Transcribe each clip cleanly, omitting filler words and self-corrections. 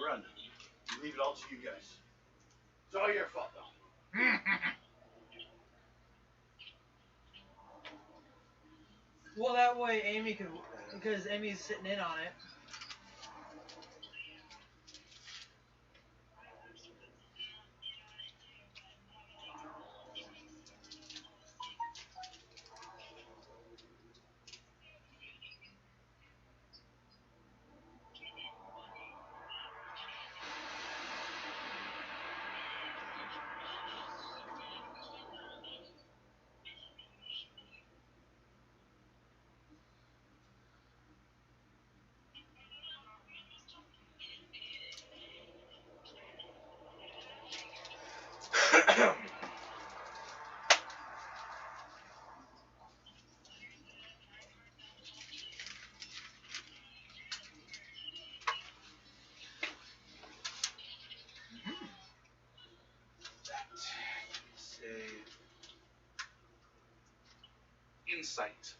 run. Leave it all to you guys. It's all your fault, though. Well, that way Amy could, because Amy's sitting in on it. Insight.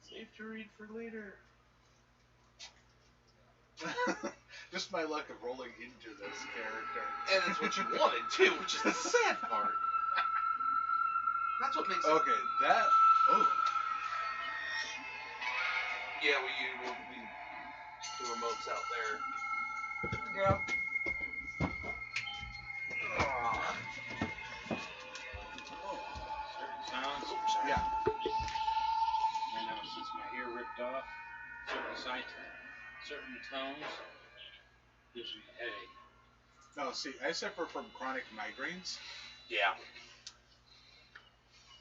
Save to read for later. Just my luck of rolling into this character. And it's what you wanted too, which is the sad part. That's what makes Okay, that. Oh. Yeah, we the remote's out there. Yeah. Certain sounds. Yeah. I know, since my ear ripped off, certain sights, certain tones, gives me a headache. No, see, I suffer from chronic migraines. Yeah.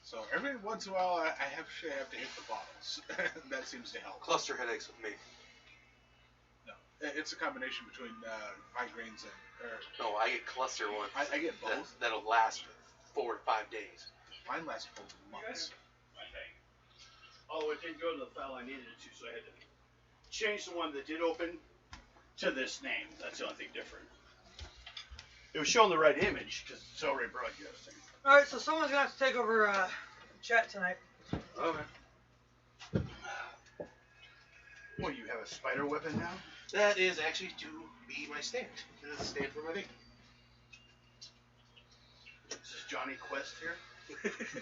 So every once in a while, I actually have to hit the bottles. That seems to help. Cluster headaches with me. No, it's a combination between migraines and. No, I get cluster ones. I get both. That'll last 4 to 5 days. Mine lasts for months. Although it didn't go to the file I needed it to, so I had to change the one that did open to this name. That's the only thing different. It was showing the right image because it's already broadcasting. All right, so someone's gonna have to take over chat tonight. Okay. What, you have a spider weapon now? That is actually to be my stand. It is a stand for my name. This is Johnny Quest here.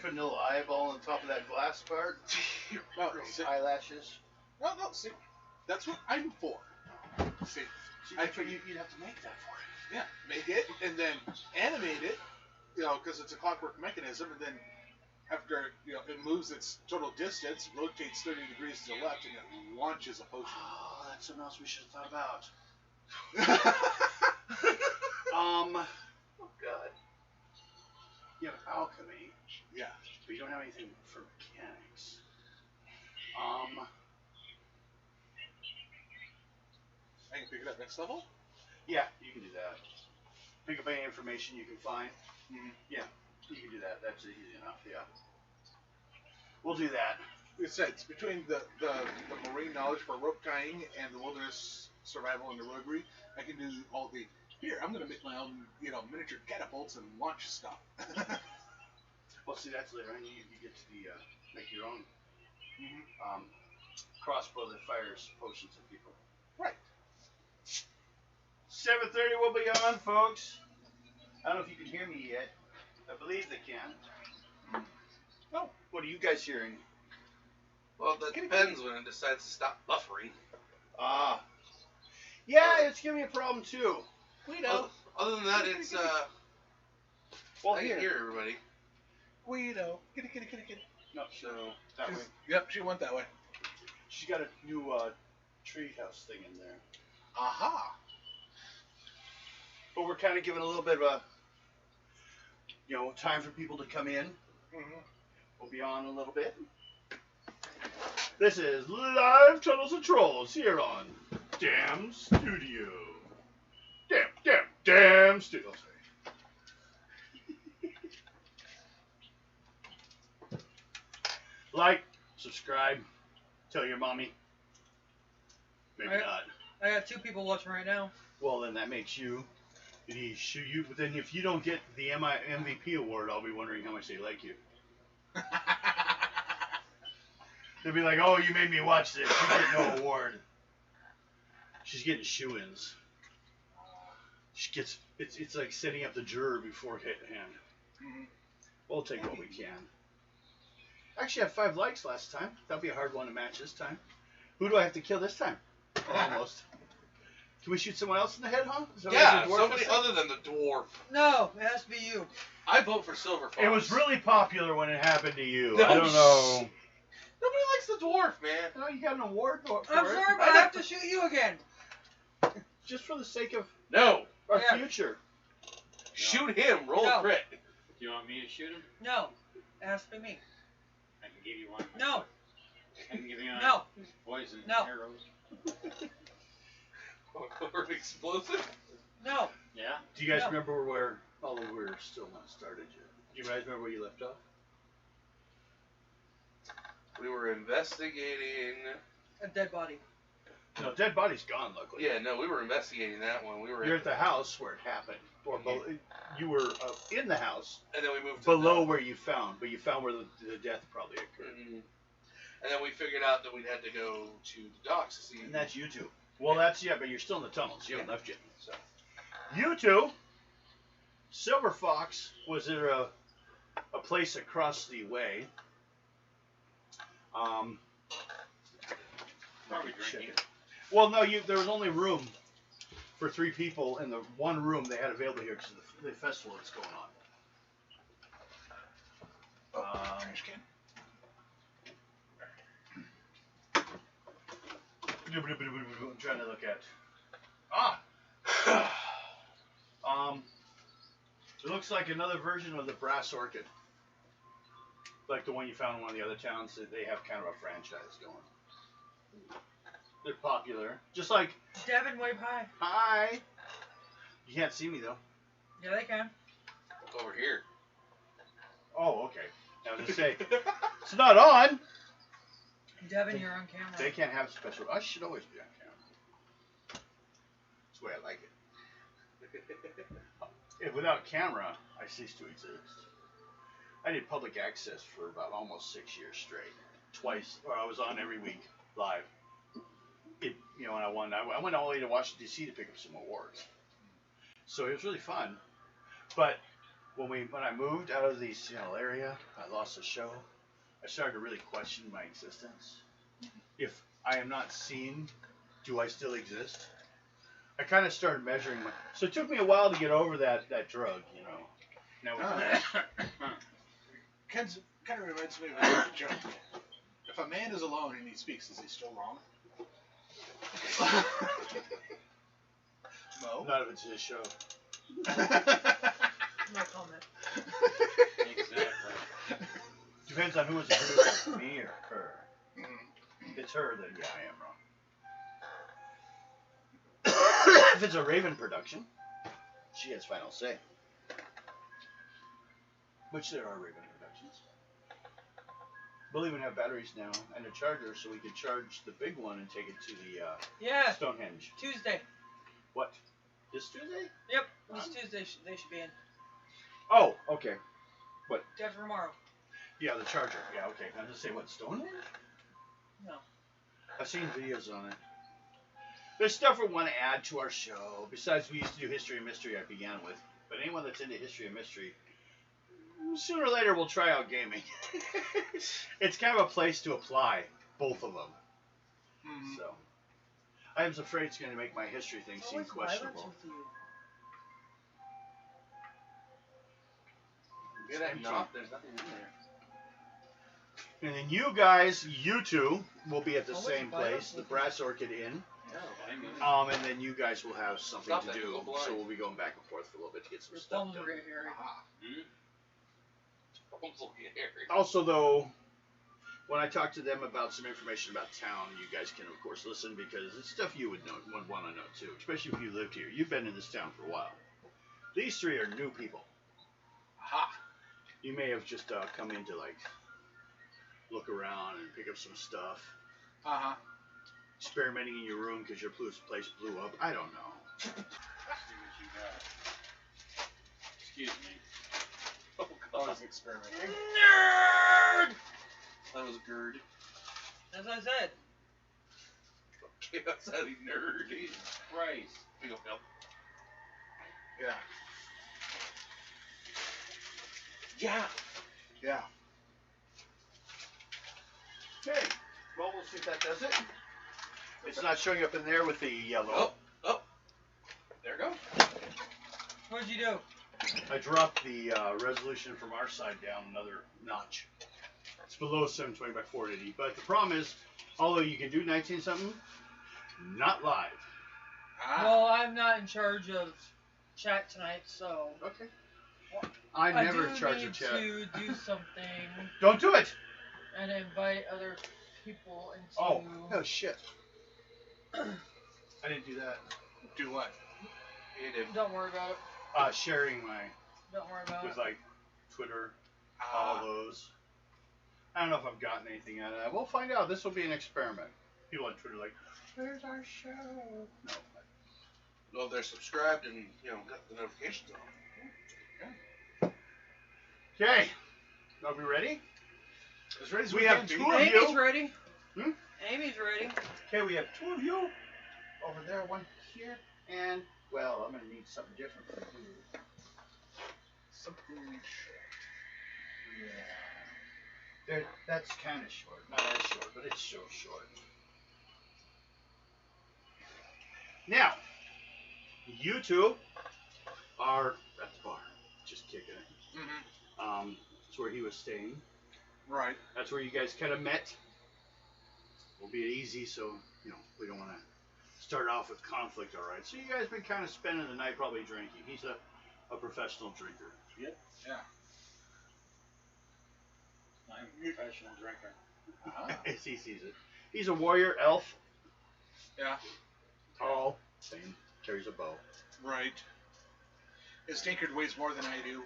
Vanilla eyeball on top of that glass part. No, Eyelashes. no, see, that's what I'm for. See, You'd have to make that for it. yeah, make it and then animate it, because it's a clockwork mechanism, and then after it moves its total distance, rotates 30 degrees to the left, and it launches a potion. Oh, that's something else we should have thought about. Oh God. You have alchemy, Yeah. but you don't have anything for mechanics. I can pick it up next level. Yeah, you can do that. Pick up any information you can find. Mm-hmm. Yeah, you can do that. That's easy enough. Yeah. We'll do that. It's between the marine knowledge for rope tying and the wilderness survival and the roguery. I can do all the. Here, I'm gonna make my own, miniature catapults and launch stuff. Well, see, that's later on. You get to the make your own crossbow that fires potions at people. Right. 7:30 will be on, folks. I don't know if you can hear me yet. I believe they can. Oh, what are you guys hearing? Well, that depends when it decides to stop buffering. Ah. Yeah, it's giving me a problem too. We know. Other than that, it's Well, I can hear everybody. We know. Get it. No, so that way. Yep, she went that way. She's got a new treehouse thing in there. Aha. But we're kind of giving a little bit of a, time for people to come in. Mm-hmm. We'll be on a little bit. This is Live Tunnels and Trolls here on Damn Studio. Damn Studio. Like, subscribe, tell your mommy. Maybe not. I got 2 people watching right now. Well, then that makes you Did he shoot you? But then if you don't get the MVP award, I'll be wondering how much they like you. They'll be like, oh, you made me watch this. You get no award. She's getting shoo-ins. She gets, it's like setting up the juror before hand. Mhm. We'll take what we can. Actually, I had 5 likes last time. That'll be a hard one to match this time. Who do I have to kill this time? Almost. Can we shoot someone else in the head, huh? Is that Yeah, what the dwarf somebody was saying? other than the dwarf. No, it has to be you. I vote for Silver Fox. It was really popular when it happened to you. No, I don't know. Nobody likes the dwarf, man. No, you got an award for I'm it. sorry, but I have to shoot you again. Just for the sake of No. our Yeah. future. Shoot him. Roll No. a crit. Do you want me to shoot him? No, it has to be me. I can give you one. No, I can give you one. no, Poison No. arrows. Or an explosive. no. Yeah. Do you guys No. remember where, although we're still not started yet, do you guys remember where you left off? We were investigating. A dead body. No, dead body's gone, luckily. Yeah, no, we were investigating that one. We were. You're at the house where it happened. Or you were in the house, And then we moved to below where you found, but you found where the death probably occurred. Mhm. And then we figured out that we'd had to go to the docks to see. And that's you two. Well, that's, yeah, but you're still in the tunnels. You haven't left yet. So. You two, Silver Fox was at a place across the way. Probably drinking. Well, no, there was only room for 3 people in the one room they had available here because of the festival that's going on. Trash can. I'm trying to look at. It looks like another version of the Brass Orchid. Like the one you found in one of the other towns. They have kind of a franchise going. They're popular. Just like, Devin, wave high. hi. You can't see me though. Yeah, they can. Over here. Oh, okay. I was gonna say, it's not on. Devin, you're on camera. They can't have special. I should always be on camera. That's the way I like it. If without camera, I cease to exist. I did public access for about almost 6 years straight. Twice, or I was on every week live. And I won. I went all the way to Washington D.C. to pick up some awards. So it was really fun. But when I moved out of the Seattle area, I lost the show. I started to really question my existence. If I am not seen, do I still exist? I kind of started measuring my. So it took me a while to get over that drug, Now Kind of reminds me of a joke. If a man is alone and he speaks, is he still wrong? No. None of it's his show. No comment. Exactly. Depends on who is the producer, me or her. If it's her, then yeah, I am wrong. If it's a Raven production, she has final say. Which there are Raven productions. We'll even have batteries now and a charger, so we could charge the big one and take it to the Yeah, Stonehenge. Tuesday. What? This Tuesday? Yep, this Tuesday they should be in. Oh, okay. Day after tomorrow. Yeah, the charger. Yeah, okay. I was just say what, Stonehenge? No. I've seen videos on it. There's stuff we want to add to our show. Besides, we used to do History and Mystery I began with. But anyone that's into History and Mystery, sooner or later we'll try out gaming. It's kind of a place to apply both of them. Mm-hmm. So, I was afraid it's going to make my history thing seem Always violence questionable. with you. Get that knock. There's nothing in there. And then you guys, you two, will be at the Always same violence place, the with Brass Orchid Inn. No, I mean. And then you guys will have something Stop to that, do. go blind. So we'll be going back and forth for a little bit to get some Your stuff thumbs done. will get hairy. Also, though, when I talk to them about some information about town, you guys can, of course, listen because it's stuff you would want to know, too. Especially if you lived here. You've been in this town for a while. These 3 are new people. Aha. You may have just come in to, look around and pick up some stuff. Uh-huh. Experimenting in your room because your place blew up. I don't know. See what you got. Excuse me. Oh, Oh, God. it's an experiment. Nerd! That was GERD. That's what I said. Okay, that's sounding nerdy. Christ. Here you go, Phil. Yeah. Yeah. Yeah. Okay. Well, we'll see if that does it. It's not showing up in there with the yellow. Oh, oh. There you go. What'd you do? I dropped the resolution from our side down another notch. It's below 720 by 480. But the problem is, although you can do 19 something, not live. Ah. Well, I'm not in charge of chat tonight, so Okay. I never do charge need a chat. to do something Don't do it. and invite other people into. Oh shit. I didn't do that. Do what? You did. Don't worry about it. Sharing my Don't worry about with it. like Twitter, all those. I don't know if I've gotten anything out of that. We'll find out. This will be an experiment. People on Twitter are like, where's our show? No. Well, they're subscribed and, you know, got the notifications on. Okay. Are we ready? As ready as We we have can be. two of Amy's you. ready. Hmm? Amy's ready. Okay, we have two of you over there, one here, and well, I'm gonna need something different from you. Something Yeah. There, that's kind of short. Not as short, but it's so short. Now, you two are at the bar, just kicking it. Mm-hmm. That's where he was staying. Right. That's where you guys kind of met. Will be easy, so you know we don't want to start off with conflict. All right. So you guys been kind of spending the night probably drinking. He's a professional drinker. Yep. Yeah. I'm a professional drinker. As he sees it. He's a warrior elf. Yeah. Tall. Same. Carries a bow. Right. His tankard weighs more than I do.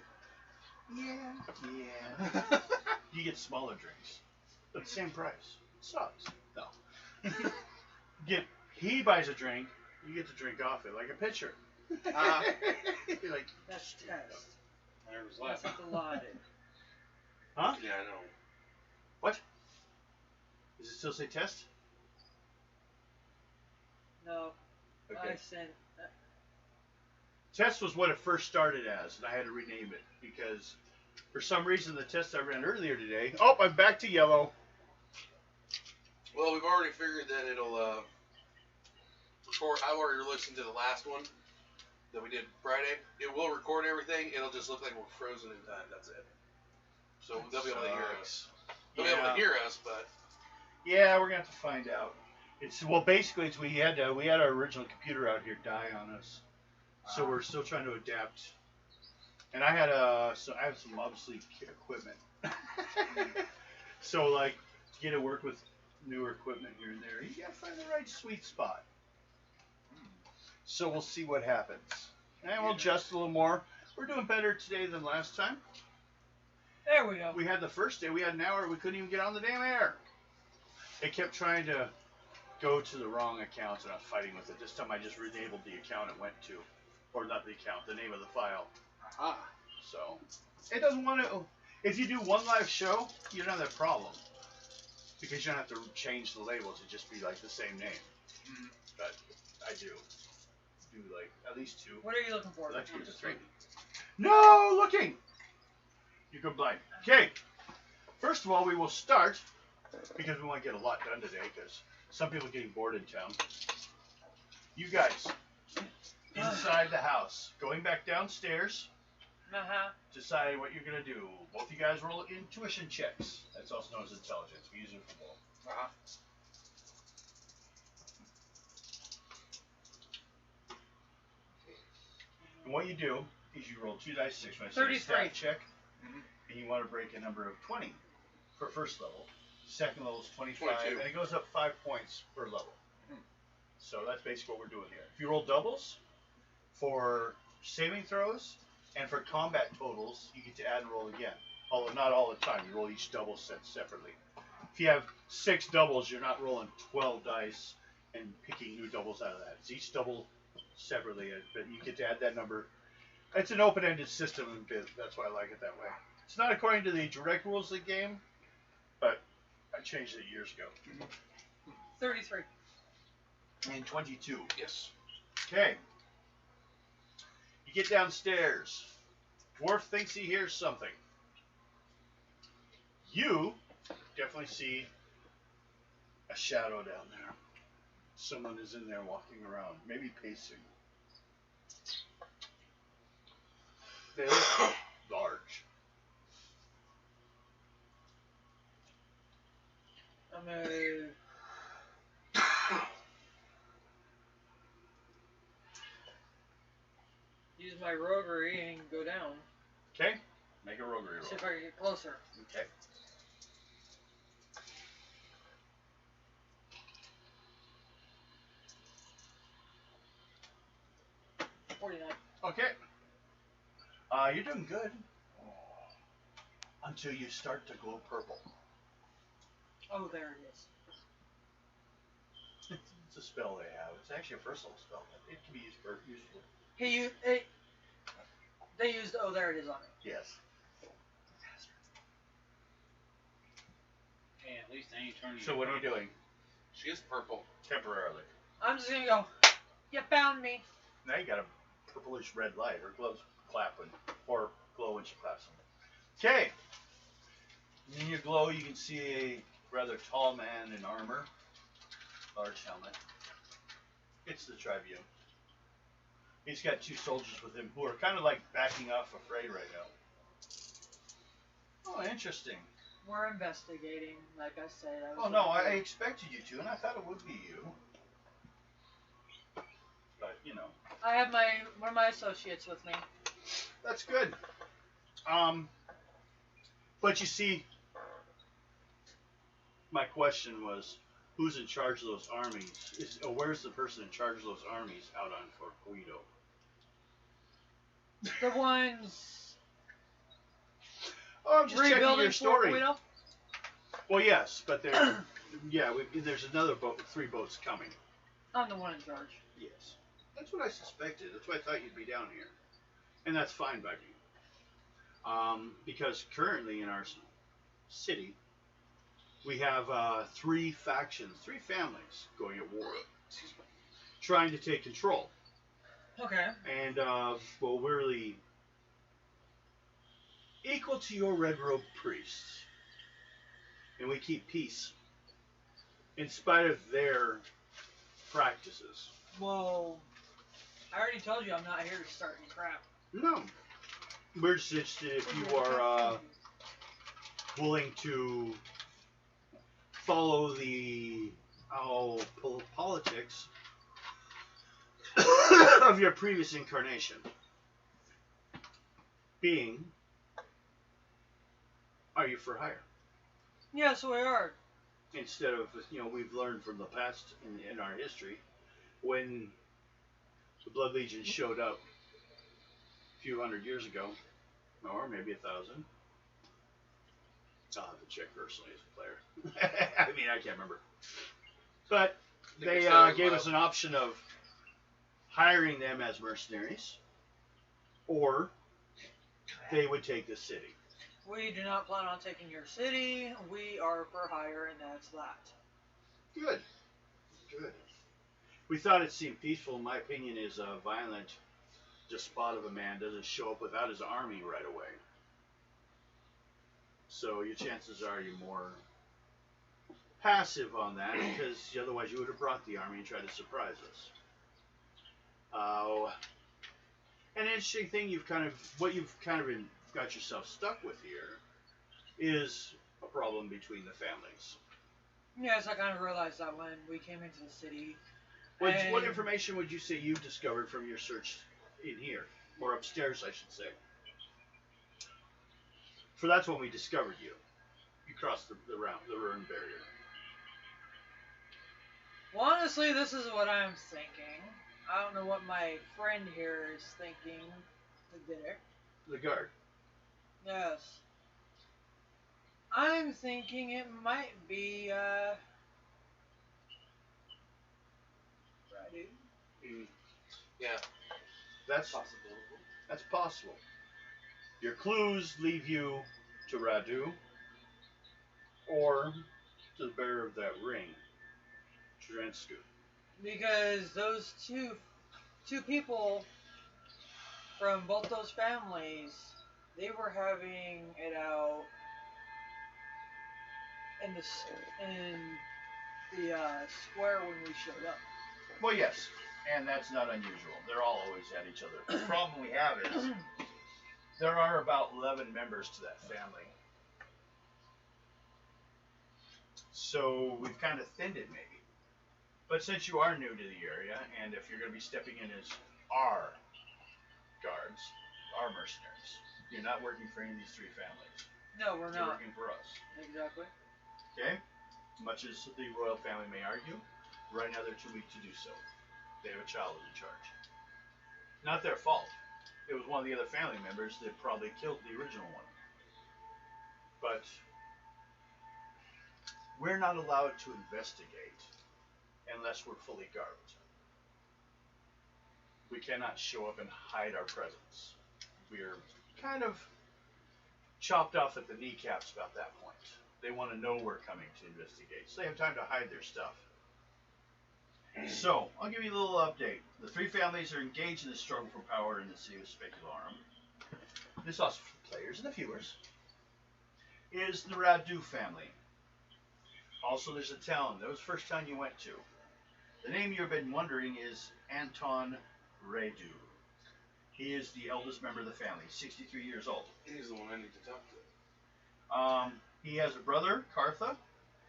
Yeah. You get smaller drinks, but the same price. It sucks. No. He buys a drink, you get to drink off it like a pitcher. You're like, That's test. There was That's left. a lie. huh? Yeah, I know. What? Does it still say test? No. Okay. I sent. Test was what it first started as, and I had to rename it because for some reason the test I ran earlier today. Oh, I'm back to yellow. Well, we've already figured that it'll, record. I've already listened to the last one that we did Friday. It will record everything. It'll just look like we're frozen in time. That's it. So they'll be able to hear us. They'll be able to hear us, but Yeah, we're gonna have to find out. It's basically we had our original computer out here die on us, so we're still trying to adapt. And I had I have some obviously equipment, so like to get to work with newer equipment here and there, you gotta find the right sweet spot. So we'll see what happens, and we'll adjust a little more. We're doing better today than last time. There we go. We had the first day, we had an hour, we couldn't even get on the damn air. It kept trying to go to the wrong account, and I was fighting with it. This time I just enabled the account it went to. Or not the account, the name of the file. Ah. So, it doesn't want to, if you do one live show, you don't have that problem. Because you don't have to change the labels, it just be like the same name. Mhm. But I do like at least two. What are you looking for? Let's get to three. No looking! You go blind. Okay. First of all, we will start because we want to get a lot done today because some people are getting bored in town. You guys, inside the house, going back downstairs, decide what you're going to do. Both you guys roll intuition checks. That's also known as intelligence. We use it for both. Uh-huh. And what you do is you roll 2 dice 6 when I say 33. stat check, Mhm. and you want to break a number of 20 for first level. Second level is 25, 22. and it goes up 5 points per level. Mhm. So that's basically what we're doing here. If you roll doubles for saving throws and for combat totals, you get to add and roll again. Although not all the time, you roll each double set separately. If you have 6 doubles, you're not rolling 12 dice and picking new doubles out of that. It's each double separately, but you get to add that number. It's an open-ended system in Biz. That's why I like it that way. It's not according to the direct rules of the game, but I changed it years ago. 33. And 22. Yes. Okay. You get downstairs. Dwarf thinks he hears something. You definitely see a shadow down there. Someone is in there walking around, maybe pacing. They look large. I'm gonna use my roguery and go down. Okay? Make a roguery roll. See if I can get closer. Okay. 49. Okay. You're doing good. Until you start to glow purple. Oh, there it is. It's a spell they have. It's actually a personal spell. It can be used for useful. They used, oh, there it is on it. Yes. Hey, at least I ain't turning. So what are you doing? She is purple. Temporarily. I'm just gonna go, you found me. Now you got a purplish red light. Her gloves clapping. Or glow when she claps them. Okay. In your glow, you can see a rather tall man in armor. Large helmet. It's the Tribune. He's got two soldiers with him who are kind of like backing off afraid right now. Oh, interesting. We're investigating, like I said. Oh no, I expected you to, and I thought it would be you. But, you know. I have one of my associates with me. That's good. But you see, my question was, who's in charge of those armies? Where's the person in charge of those armies out on Fort Guido? The ones Oh, I'm just checking rebuilding your story. Fort Guido? Well, yes, but there's another boat, 3 boats coming. I'm the one in charge. Yes. That's what I suspected. That's why I thought you'd be down here. And that's fine by me. Because currently in our city, we have 3 factions, 3 families going at war, trying to take control. Okay. And, well, we're really equal to your red robe priests. And we keep peace in spite of their practices. Well, I already told you I'm not here to start any crap. No. We're just interested if you are willing to follow the politics of your previous incarnation. Being, are you for hire? Yes, we are. Instead of, we've learned from the past in our history, when the Blood Legion showed up a few hundred years ago, or maybe 1,000. I'll have to check personally as a player. I mean, I can't remember. But they gave us an option of hiring them as mercenaries, or they would take the city. We do not plan on taking your city. We are for hire, and that's that. Good. Good. We thought it seemed peaceful. My opinion is a violent despot of a man doesn't show up without his army right away. So your chances are you're more passive on that, because otherwise you would have brought the army and tried to surprise us. An interesting thing what you've kind of got yourself stuck with here is a problem between the families. Yes, I kind of realized that when we came into the city. What information would you say you discovered from your search in here? Or upstairs, I should say. For that's when we discovered you. You crossed the ruin barrier. Well, honestly, this is what I'm thinking. I don't know what my friend here is thinking. The dinner. The guard. Yes. I'm thinking it might be, Radu. Yeah. That's Possible. That's possible. Your clues leave you to Radu or to the bearer of that ring, Trensku. Because those two people from both those families, they were having it out in the square when we showed up. Well, yes, and that's not unusual. They're all always at each other. The problem we have is there are about 11 members to that family. So we've kind of thinned it, maybe. But since you are new to the area, and if you're going to be stepping in as our guards, our mercenaries, you're not working for any of these three families. No, we're You're not. working for us. Exactly. Okay? Much as the royal family may argue, right now they're too weak to do so. They have a child in charge. Not their fault. It was one of the other family members that probably killed the original one. But we're not allowed to investigate unless we're fully garbed. We cannot show up and hide our presence. We're kind of chopped off at the kneecaps about that point. They want to know we're coming to investigate, so they have time to hide their stuff. So, I'll give you a little update. The three families are engaged in the struggle for power in the city of Specularum. This also for the players and the viewers is the Radu family. Also, there's a town. That was the first town you went to. The name you've been wondering is Anton Radu. He is the eldest member of the family, 63 years old. He's the one I need to talk to. He has a brother, Cartha.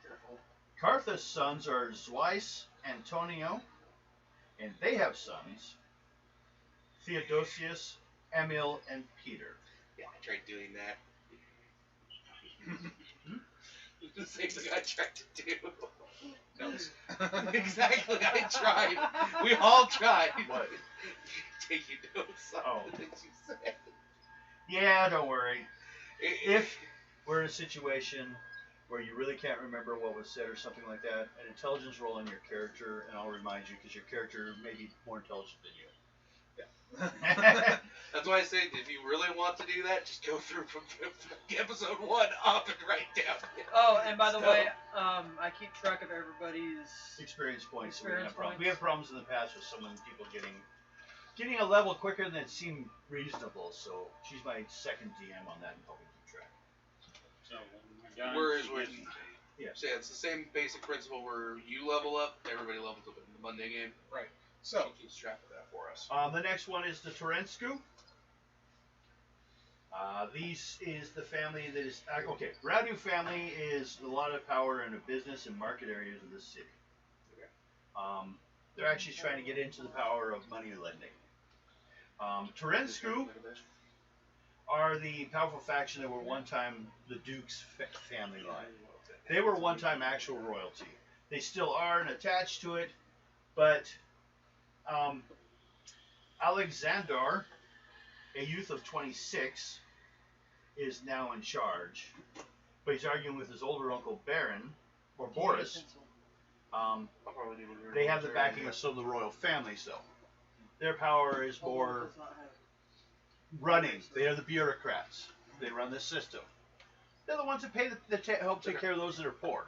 Careful. Cartha's sons are Zweiss, Antonio, and they have sons, Theodosius, Emil, and Peter. Yeah, I tried doing that. The same thing I tried to do. Notes. Exactly, I tried. We all tried. What? Taking notes on the things you said. Yeah, don't worry. If we're in a situation where you really can't remember what was said or something like that, an intelligence roll on your character, and I'll remind you because your character may be more intelligent than you. Yeah. That's why I say if you really want to do that, just go through from episode 1 up and right down. Oh, and by the way, I keep track of everybody's experience points. Experience points. We have problems in the past with people getting a level quicker than it seemed reasonable. So she's my second DM on that and helping keep track. So when Whereas when Yes. yeah, it's the same basic principle where you level up, everybody levels up in the Monday game. Right. So, She keeps track of that for us. The next one is the Terensku. These is the family that is okay. Radu family is a lot of power in the business and market areas of the city. Okay. They're actually trying to get into the power of money lending. Terensku are the powerful faction that were one time the Duke's family line. They were one time actual royalty. They still are and attached to it, but Alexander, a youth of 26, is now in charge, but he's arguing with his older uncle Baron, or Boris. They have the backing of some of the royal families, though. Their power is more running. They are the bureaucrats. They run the system. They're the ones that pay help take care of those that are poor.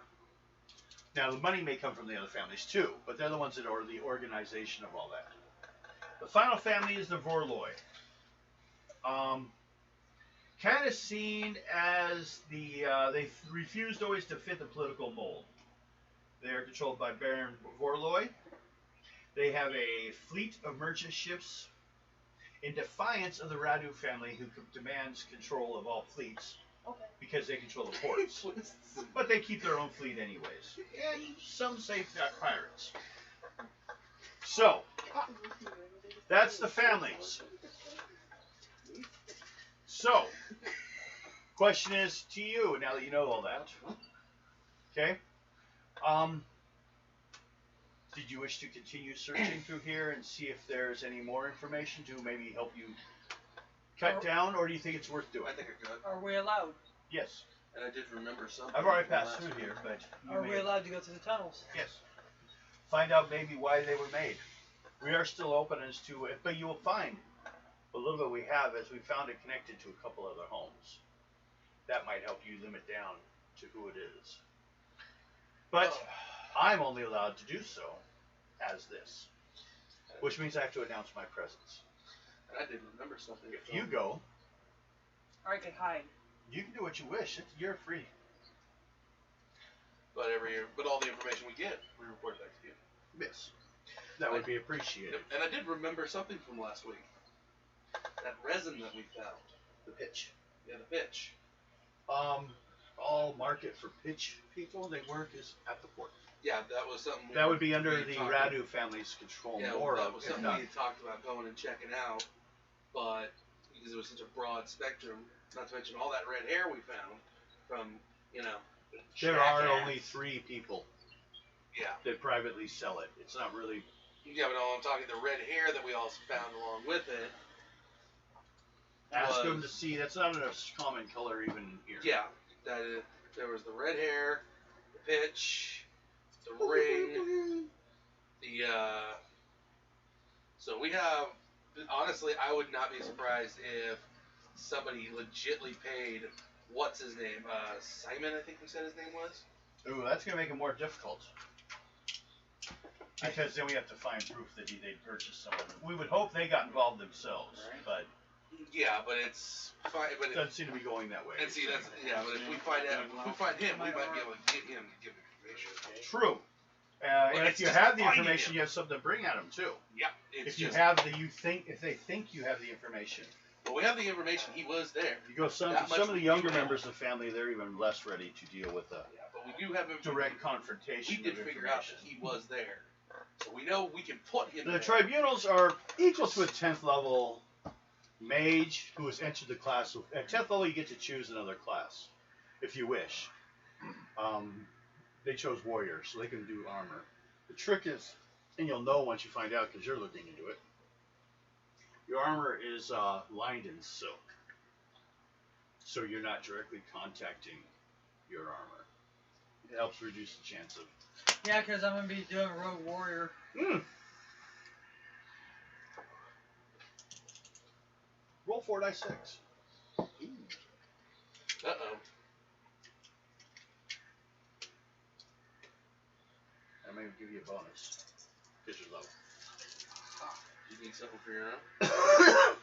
Now, the money may come from the other families too, but they're the ones that are the organization of all that. The final family is the Vorloid. Kind of seen as they refused always to fit the political mold. They are controlled by Baron Vorloid. They have a fleet of merchant ships in defiance of the Radu family, who demands control of all fleets because they control the ports. But they keep their own fleet anyways. And some say pirates. So, that's the families. So, question is to you, now that you know all that. Okay? Did you wish to continue searching through here and see if there's any more information to maybe help you cut down, or do you think it's worth doing? I think I could. Are we allowed? Yes. And I did remember something. I've already from passed last through week. here, but you Are may we allowed to go through the tunnels? Yes. Find out maybe why they were made. We are still open as to it, but you will find a little bit we have is we found it connected to a couple other homes. That might help you limit down to who it is. But I'm only allowed to do so as this, which means I have to announce my presence. I did remember something. If you go, Or I could hide. you can do what you wish. You're free. But all the information we get, we report back to you. Yes. That would be appreciated. And I did remember something from last week. That resin that we found. The pitch. Yeah, the pitch. All market for pitch people, they work is at the port. Yeah, that was something. That would be under we the talked Radu family's control. Yeah, more that of, was if something not- we had talked about going and checking out, but because it was such a broad spectrum, not to mention all that red hair we found from, There are jackass. only 3 people Yeah. that privately sell it. It's not really. Yeah, but all I'm talking the red hair that we also found along with it. Ask them was- to see. That's not a common color even here. Yeah, there was the red hair, the pitch, the ring, so we have, honestly, I would not be surprised if somebody legitly paid, what's his name, Simon, I think we said his name was? Ooh, that's gonna make it more difficult. Because then we have to find proof that they'd purchased someone. We would hope they got involved themselves, Right. but Yeah, but it's fine, but it doesn't seem to be going that way. and see, that's, yeah, but if we find him, we might be able to get him to give information. True. But And it's if you just have the finding information, him. you have something to bring at them too. Yeah, it's If you just, have if they think you have the information, but we have the information, he was there. you go some That much of the we younger do know. members of the family, they're even less ready to deal with a Yeah, but we do have information. direct confrontation. We did of figure out that information. he was there. So we know we can put him The there. tribunals are equal to a 10th level mage who has entered the class. At 10th level, you get to choose another class, if you wish. They chose warrior, so they can do armor. The trick is, and you'll know once you find out because you're looking into it, your armor is lined in silk. So you're not directly contacting your armor. It helps reduce the chance of... Yeah, because I'm going to be doing Rogue Warrior. Roll 4d6. Uh-oh. I may give you a bonus. Because you're low. You need something for your own?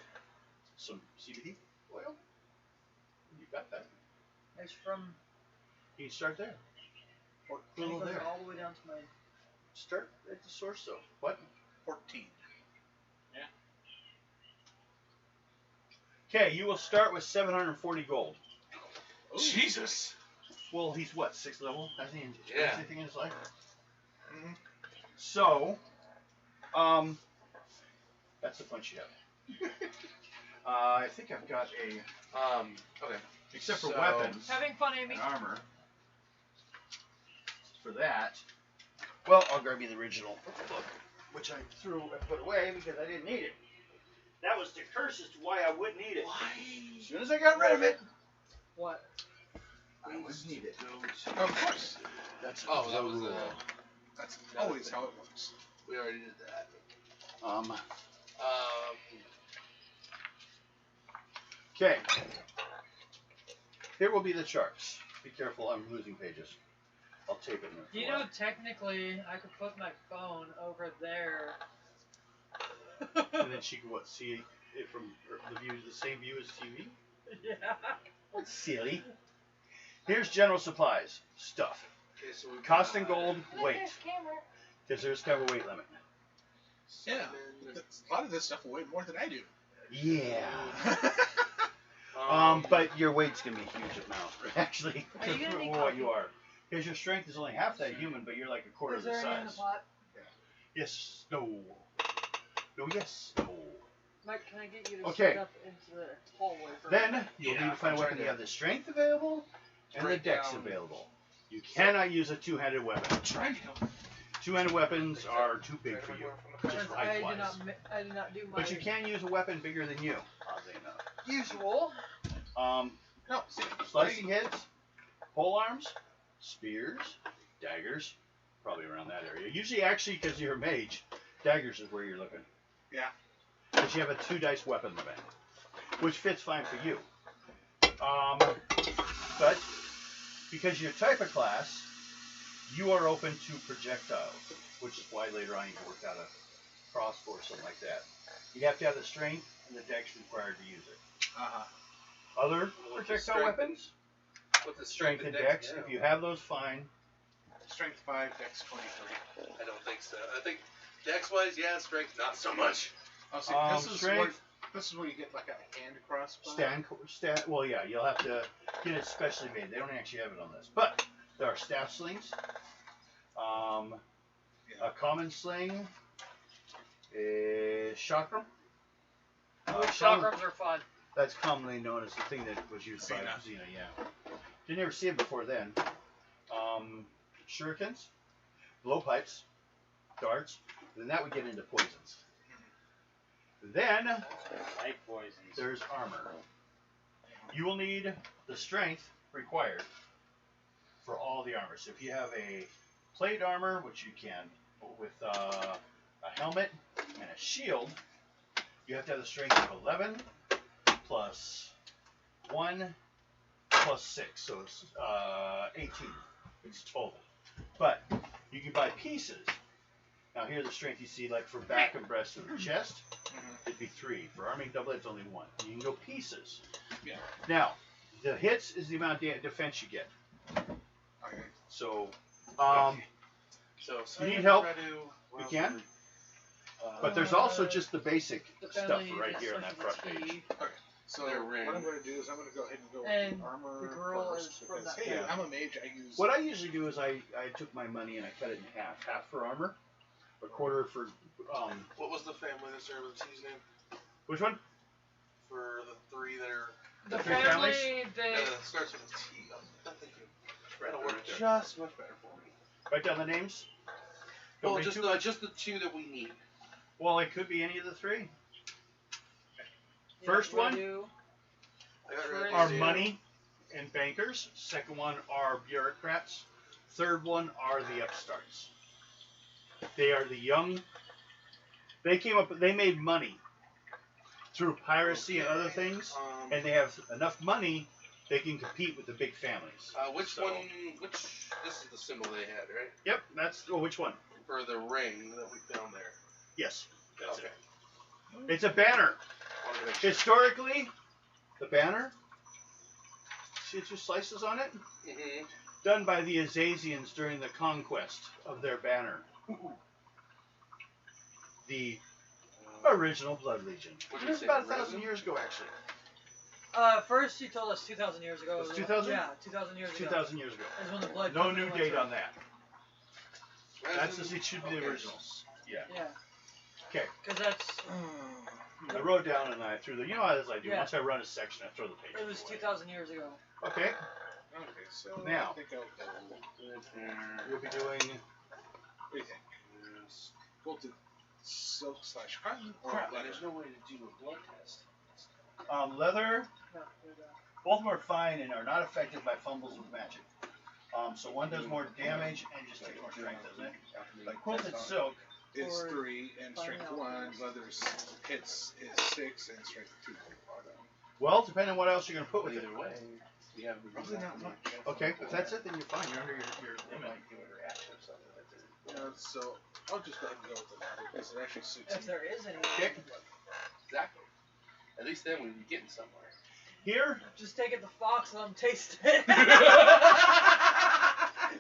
Some CBD oil? You got that. It's from... You can start there. Or It little goes there. all the way down to my... Start at the source though. What? 14. Okay, you will start with 740 gold. Jesus! Well, he's what, 6th level? Hasn't he experienced Yeah. anything in his life? Mhm. So, that's the punch you have. I think I've got a, Okay. except for So- weapons Having fun, Amy. and armor. For that, well, I'll grab you the original book, which I threw and put away because I didn't need it. That was the curse as to why I wouldn't need it. Why? As soon as I got rid of it, What? I would need it. Of course. That's Oh, that the was rule. That's always how it works. We already did that. Okay. Here will be the charts. Be careful, I'm losing pages. I'll tape it in there. You know, technically, I could put my phone over there. And then she can what, see it from the view, the same view as TV? Yeah. That's silly. Here's general supplies. Stuff. Okay, so we've Cost in got gold, weight. Because there's kind of a weight limit. Yeah. salmon, A lot of this stuff will weigh more than I do. Yeah. Um, But your weight's gonna be a huge amount, actually, Are you gonna for need what coffee? you are. Because your strength is only half that human, but you're like a quarter Is of the there any in the size. pot? Yes. No. No. Yes. No. Mike, can I get you to Okay. stick up into the hallway for Then me? you'll Yeah, need to find I'm a weapon. trying You to have the strength available and the break dex down- available. You cannot use a two-handed weapon. trying to help. Two-handed weapons are too big for you. Because Just I height-wise. did not do my But you can use a weapon bigger than you, oddly enough. usual. No, see, Slicing heads, pole arms, spears, daggers, probably around that area. Usually, actually, because you're a mage, daggers is where you're looking. Yeah. because you have a 2-dice weapon limit, which fits fine for you. But because you're type of class, you are open to projectiles, which is why later on you can work out a crossbow or something like that. You have to have the strength and the dex required to use it. Other projectile weapons, With the strength and dex. If you have those, fine. Strength 5, Dex 23. I don't think so. I think dex-wise, yeah. Strength, not so much. Oh, see, Strength. this is where you get like a hand crossbow. Well, yeah, you'll have to get it specially made. They don't actually have it on this, but there are staff slings, a common sling, a chakram. Chakrams are fun. That's commonly known as the thing that was used by Xena, yeah. Didn't ever see it before then. Shurikens, blowpipes, darts, then that would get into poisons. Then Light poisons. there's armor. You will need the strength required for all the armor. So if you have a plate armor, which you can, with a helmet and a shield, you have to have the strength of 11 plus 1 plus 6, so it's 18. It's total. But you can buy pieces. Now here the strength you see, like for back and breast and chest, it'd be 3. For arming doublet, it's only 1. You can go pieces. Yeah. Now, the hits is the amount of defense you get. Okay. So, So you need help, Try to, you can. But there's also just the basic stuff right here on that front page. So Their what ring. I'm going to do is I'm going to go ahead and go And with armor the girl first is from because, that hey, family. I'm a mage. I use. What I usually do is I took my money and I cut it in half. Half for armor, a quarter for, what was the family that started with T's name? which one? For the 3 that are. The Three family, families? they. Starts with a T. I'm thinking. That'll work just much better for me. Write down the names. Don't Well, read just too much. just the 2 that we need. Well, it could be any of the 3. Yeah, First one do. I got Sure rid of are these. money and bankers. Second one are bureaucrats. Third one are the upstarts. They are the young. They made money through piracy and other things, and they have enough money they can compete with the big families. Which one? This is the symbol they had, right? Yep, that's which one? For the ring that we found there. Yes, that's Okay. it. It's a banner. Wanted to make sure. Historically, the banner. See the 2 slices on it? Mhm. Done by the Azazians during the conquest of their banner. The original Blood Legion. What did It you was say, about resin? 1,000 years ago, actually. First you told us 2,000 years ago. Was it 2,000? Yeah, 2,000 years ago. 2,000 years ago. Is when the blood. No comes new in, date right. on that. That's Resin? it should be the Okay. originals. Yeah. Yeah. Okay. Because that's. I wrote down and I threw the. You know how as I do. Yeah. Once I run a section, I throw the page. It was away. 2,000 years ago. Okay. Okay, so Now. I think I'll go. We'll be doing. What do you think? Go to silk/cotton or Crap, leather? there's no way to do a blood test. Leather. No, you're done. Both of them are fine and are not affected by fumbles with magic. So one does more damage and just takes more strength, doesn't it? Like quilted silk. Is Or 3 and strength finding 1. out. Leather's hits is 6 and strength 2. Well, depending on what else you're going to put with it. Either way, we have the Probably not much. Okay, if that's it, then you're fine. You're under your limit. Yeah, so I'll just go ahead and go with the leather because it actually suits If me. there is any. Okay. Exactly. At least then we'd be getting somewhere. Here, Just take it to Fox and let them taste it.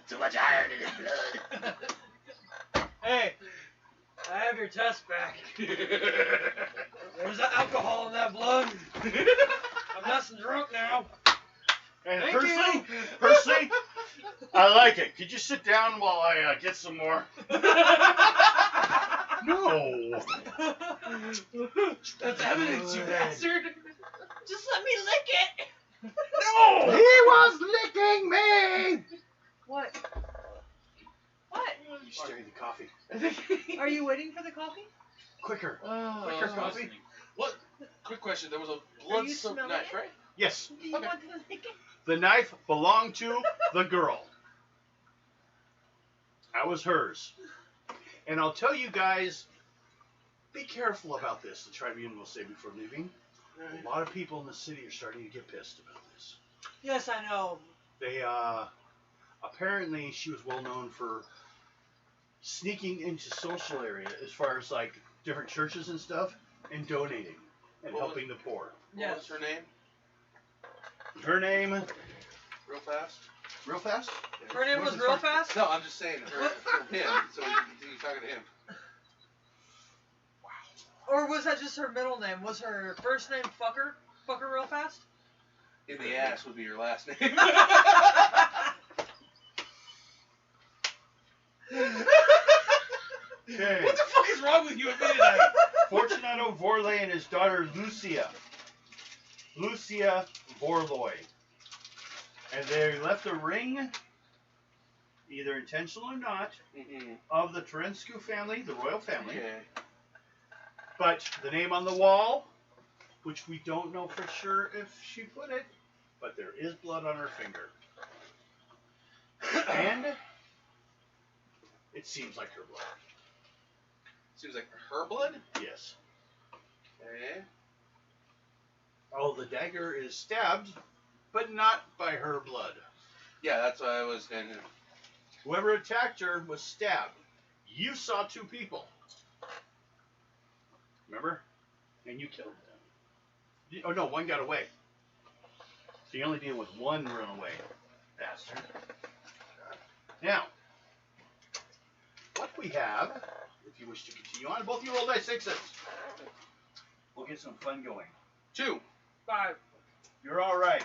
Too much iron in his blood. Hey, I have your test back. There's alcohol in that blood. I'm nice and drunk now. and Thank personally, I like it. Could you sit down while I get some more? No. That's evidence, you bastard. Just let me lick it. No. He was licking me. What? What? Stirring the coffee. Are you waiting for the coffee? Quicker. Oh, Quicker coffee. What? Quick question. There was a you blood-soaked smelling knife, it? right? Yes. Do you Okay. want to lick it? The knife belonged to the girl. That was hers. And I'll tell you guys be careful about this, the Tribune will say before leaving. A lot of people in the city are starting to get pissed about this. Yes, I know. They, apparently she was well known for sneaking into social area as far as like different churches and stuff and donating and helping the poor. What was her name? Her name, Real fast? real fast? Her name was real fast? No, I'm just saying her from him, so you can continue talking to him. Or was that just her middle name? Was her first name Fucker? Fucker real fast? In the ass would be your last name. Okay. What the fuck is wrong with you at midnight? Fortunato Vorloid and his daughter Lucia Vorloid. And they left a ring, either intentional or not, of the Terescu family, the royal family. Okay. But the name on the wall, which we don't know for sure if she put it, but there is blood on her finger. And it seems like her blood. Seems like her blood? Yes. Okay. Oh, the dagger is stabbed, but not by her blood. Yeah, that's what I was kind of... Whoever attacked her was stabbed. You saw two people. Remember? And you killed them. Oh no, one got away. So you only deal with one runaway bastard. Now, what we have, if you wish to continue on, both you roll die sixes. We'll get some fun going. 2. 5. You're all right.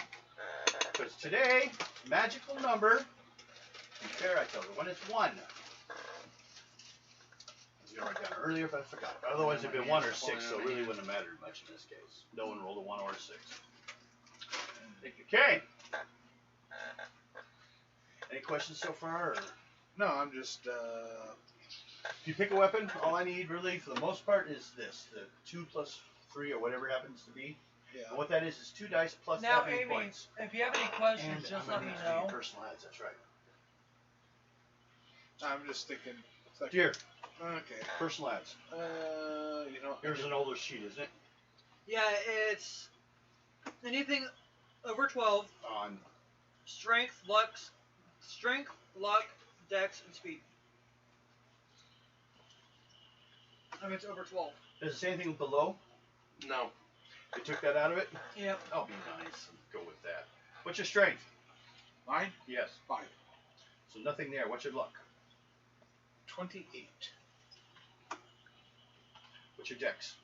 Because today, magical number. Compare, I tell you, when it's 1. I was going to write down earlier, but I forgot. Otherwise, it'd been 1 or 6, so it really wouldn't have mattered much in this case. No one rolled a 1 or a 6. Okay. Any questions so far? Or? No, I'm just. If you pick a weapon, all I need really, for the most part, is this: the 2 plus 3 or whatever it happens to be. Yeah. And what that is 2 dice plus Now, 7 Amy, points. if you have any questions, And just I'm let me gonna use know. personal ads. That's right. I'm just thinking. It's like, Dear, okay. personal ads. You know. Here's an older sheet, isn't it? Yeah, it's anything over 12. On Strength, luck, dex, and speed. I mean, it's over 12. does it say anything below? No. They took that out of it. Yep. I'll be nice and go with that. What's your strength? Mine? Yes. 5. So nothing there. What's your luck? 28. What's your dex?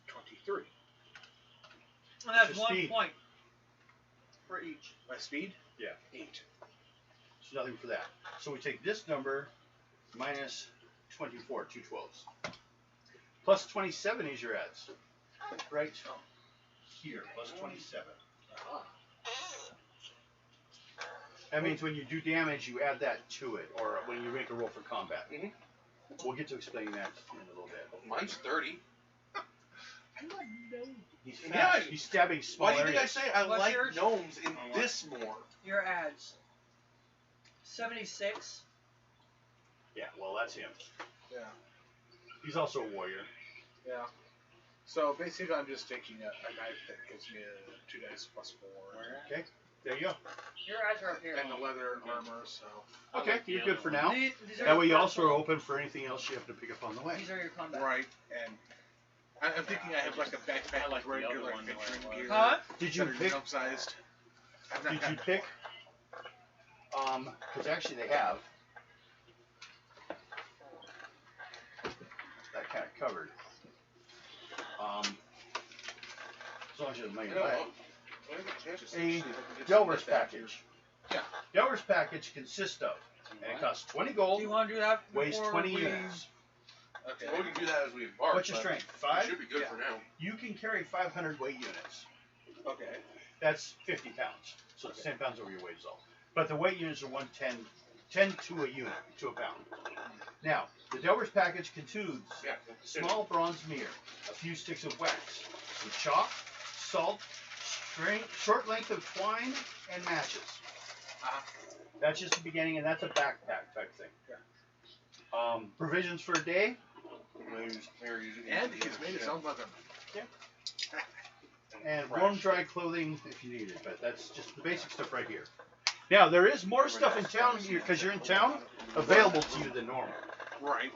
23. And that's What's 1 your speed? point for each. My speed? Yeah. 8. So nothing for that. So we take this number minus 24, 2 12s. Plus 27 is your ads. Right here, plus 27. That means when you do damage, you add that to it, or when you make a roll for combat. Mhm. We'll get to explaining that in a little bit. Mine's 30. He's fast. Yeah. He's stabbing small Why do you think I areas. say I What's like yours? gnomes in this more? Your ads. 76. Yeah, well, that's him. Yeah. He's also a warrior. Yeah. So basically, I'm just taking a knife that gives me a 2 dice plus 4. Okay, there you go. Your ads are up here. And the leather armor, so. Okay, you're good for now. These are That way you your also are personal- open for anything else you have to pick up on the way. These are your combat. Right, and I'm thinking I have like a backpack I like with the other regular one the way it adventuring was. gear. Huh? Did you that are pick? gnome-sized. Did you pick? Because actually they have that kind of covered. As long as you have money You to know buy it. what? I didn't get a chance to see A if I can get Delver's some of that package. Yeah. Delver's package consists of, and it costs 20 Do gold, you want to do that weighs before 20 we... units. Okay. Well, we can do that as we embark. What's your but strength? it 5? should be good Yeah. for now. You can carry 500 weight units. Okay. That's 50 pounds. So it's 10 pounds over your weight is all. But the weight units are 10 to a unit, to a pound. Now, the Delver's package contains Yeah. small bronze mirror, a few sticks of wax, some chalk, salt, short length of twine, and matches. That's just the beginning, and that's a backpack type thing. Yeah. Provisions for a day, And he's made his own leather. And warm, dry clothing if you need it, but that's just the basic stuff right here. Now, there is more stuff in town, because you're in town, available to you than normal. Right.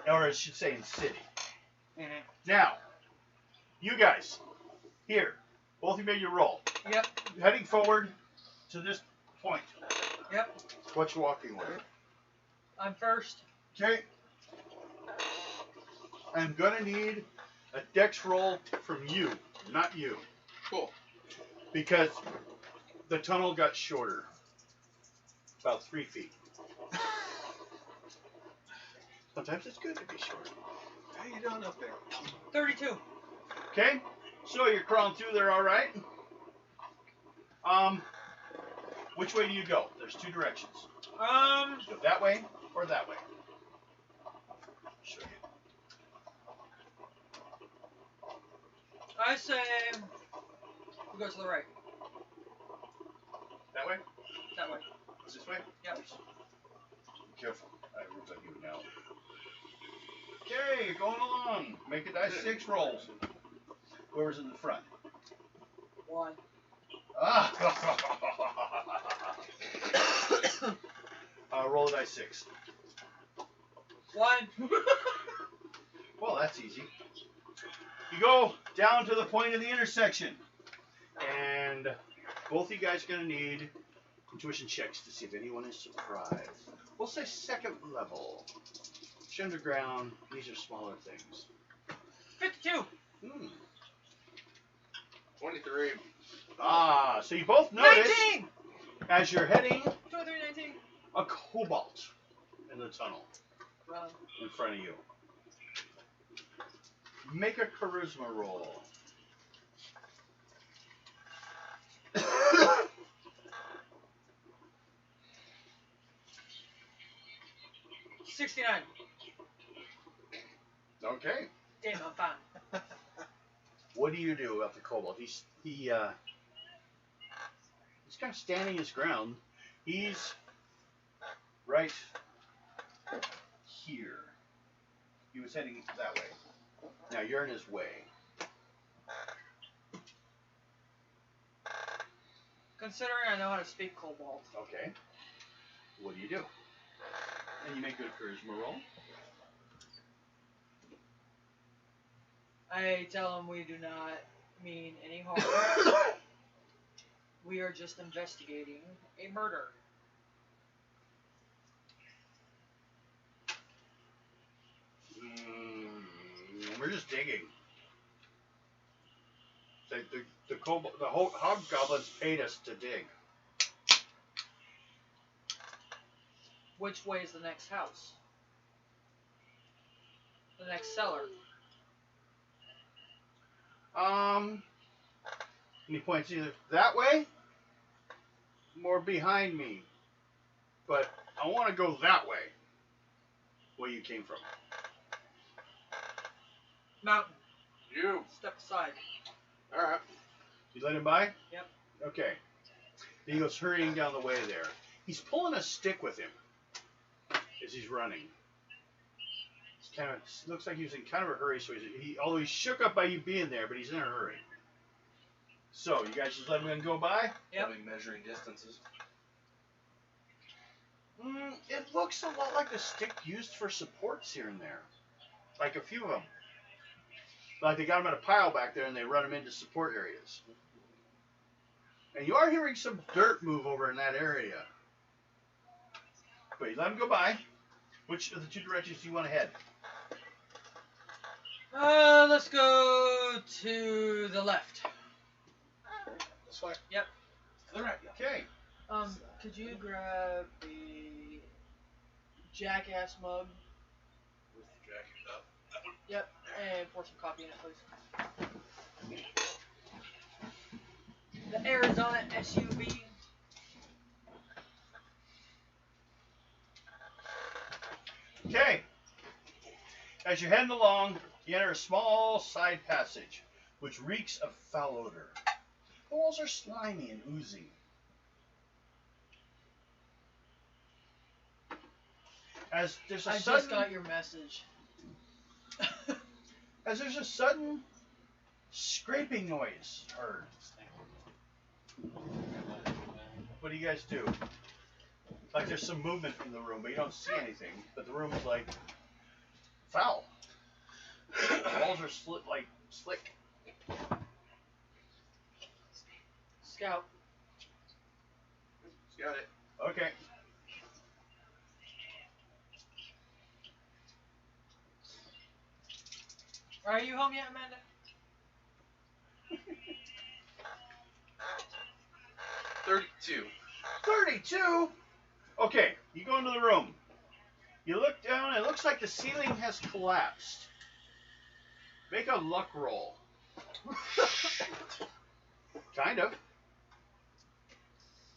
Or I should say in city. Mhm. Now, you guys, here, both of you made your roll. Yep. Heading forward to this point. Yep. What you walking with? I'm first. Okay. I'm gonna need a dex roll from you, not you. Cool. Because the tunnel got shorter. About 3 feet. Sometimes it's good to be short. How you doing up there? 32. Okay, so you're crawling through there all right. Which way do you go? There's 2 directions. Go that way or that way. Show you. I say we go to the right. That way? That way. This way? Yep. Be careful. I root on you now. Okay, you're going along. Make a dice 6 rolls. Whoever's in the front. 1. Ah! Roll a dice 6. 1. Well, that's easy. You go down to the point of the intersection. And both of you guys are going to need intuition checks to see if anyone is surprised. We'll say 2nd level. It's underground. These are smaller things. 52. 23. Ah, so you both notice 19. as you're heading 23, 19. a cobalt in the tunnel Wrong. in front of you. Make a charisma roll. 69. Okay. Damn, I'm fine. What do you do about the kobold? He's kind of standing his ground. He's right here. He was heading that way. Now you're in his way. Considering I know how to speak Cobalt. Okay. What do you do? And you make a charisma roll. I tell him we do not mean any harm. We are just investigating a murder. We're just digging. The whole hobgoblins paid us to dig. Which way is the next house? The next cellar? And he points either that way or behind me. But I want to go that way. Where you came from. Mountain. You. Step aside. Alright. You let him by? Yep. Okay. He goes hurrying down the way there. He's pulling a stick with him as he's running. It's kind of looks like he was in kind of a hurry, so although he's shook up by you being there, but he's in a hurry. So you guys just let him go by? Yep. Probably measuring distances. It looks a lot like the stick used for supports here and there. Like a few of them. Like they got them in a pile back there and they run them into support areas. And you are hearing some dirt move over in that area. But you let him go by. Which of the 2 directions do you want to head? Let's go to the left. This way. Yep. To the right. Okay. Could you grab a jackass mug? With the jacket up. Yep, and pour some coffee in it, please. The Arizona SUV. Okay. As you're heading along, you enter a small side passage, which reeks of foul odor. The walls are slimy and oozing. As there's a I sudden... just got your message. as there's a sudden scraping noise heard. What do you guys do? Like there's some movement in the room, but you don't see anything. But the room is like foul. The walls are slick. Scout. Got it. Okay. Are you home yet, Amanda? 32. 32? Okay, you go into the room. You look down, and it looks like the ceiling has collapsed. Make a luck roll. Kind of.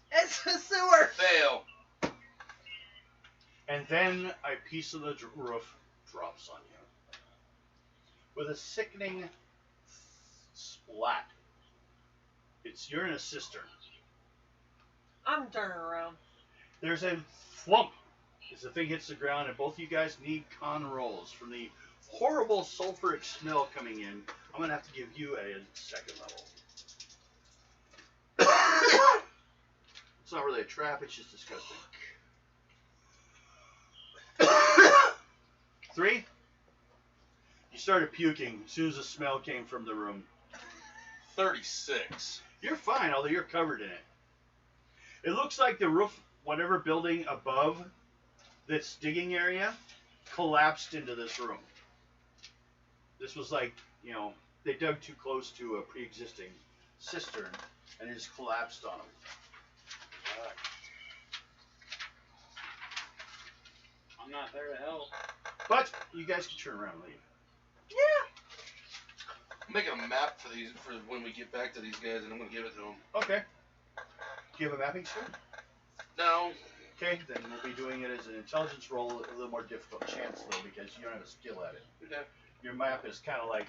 It's a sewer. Fail. And then a piece of the roof drops on you. With a sickening splat. You're in a cistern. I'm turning around. There's a thwump as the thing hits the ground, and both of you guys need con rolls from the horrible sulfuric smell coming in. I'm going to have to give you a second level. It's not really a trap, it's just disgusting. 3. You started puking as soon as the smell came from the room. 36. You're fine, although you're covered in it. It looks like the roof, whatever building above this digging area, collapsed into this room. This was like, they dug too close to a pre-existing cistern and it just collapsed on them. I'm not there to help. But you guys can turn around and leave. I'm making a map for when we get back to these guys, and I'm gonna give it to them. Okay. Do you have a mapping skill? No. Okay, then we'll be doing it as an intelligence roll, a little more difficult chance though, because you don't have a skill at it. Okay. Your map is kind of like,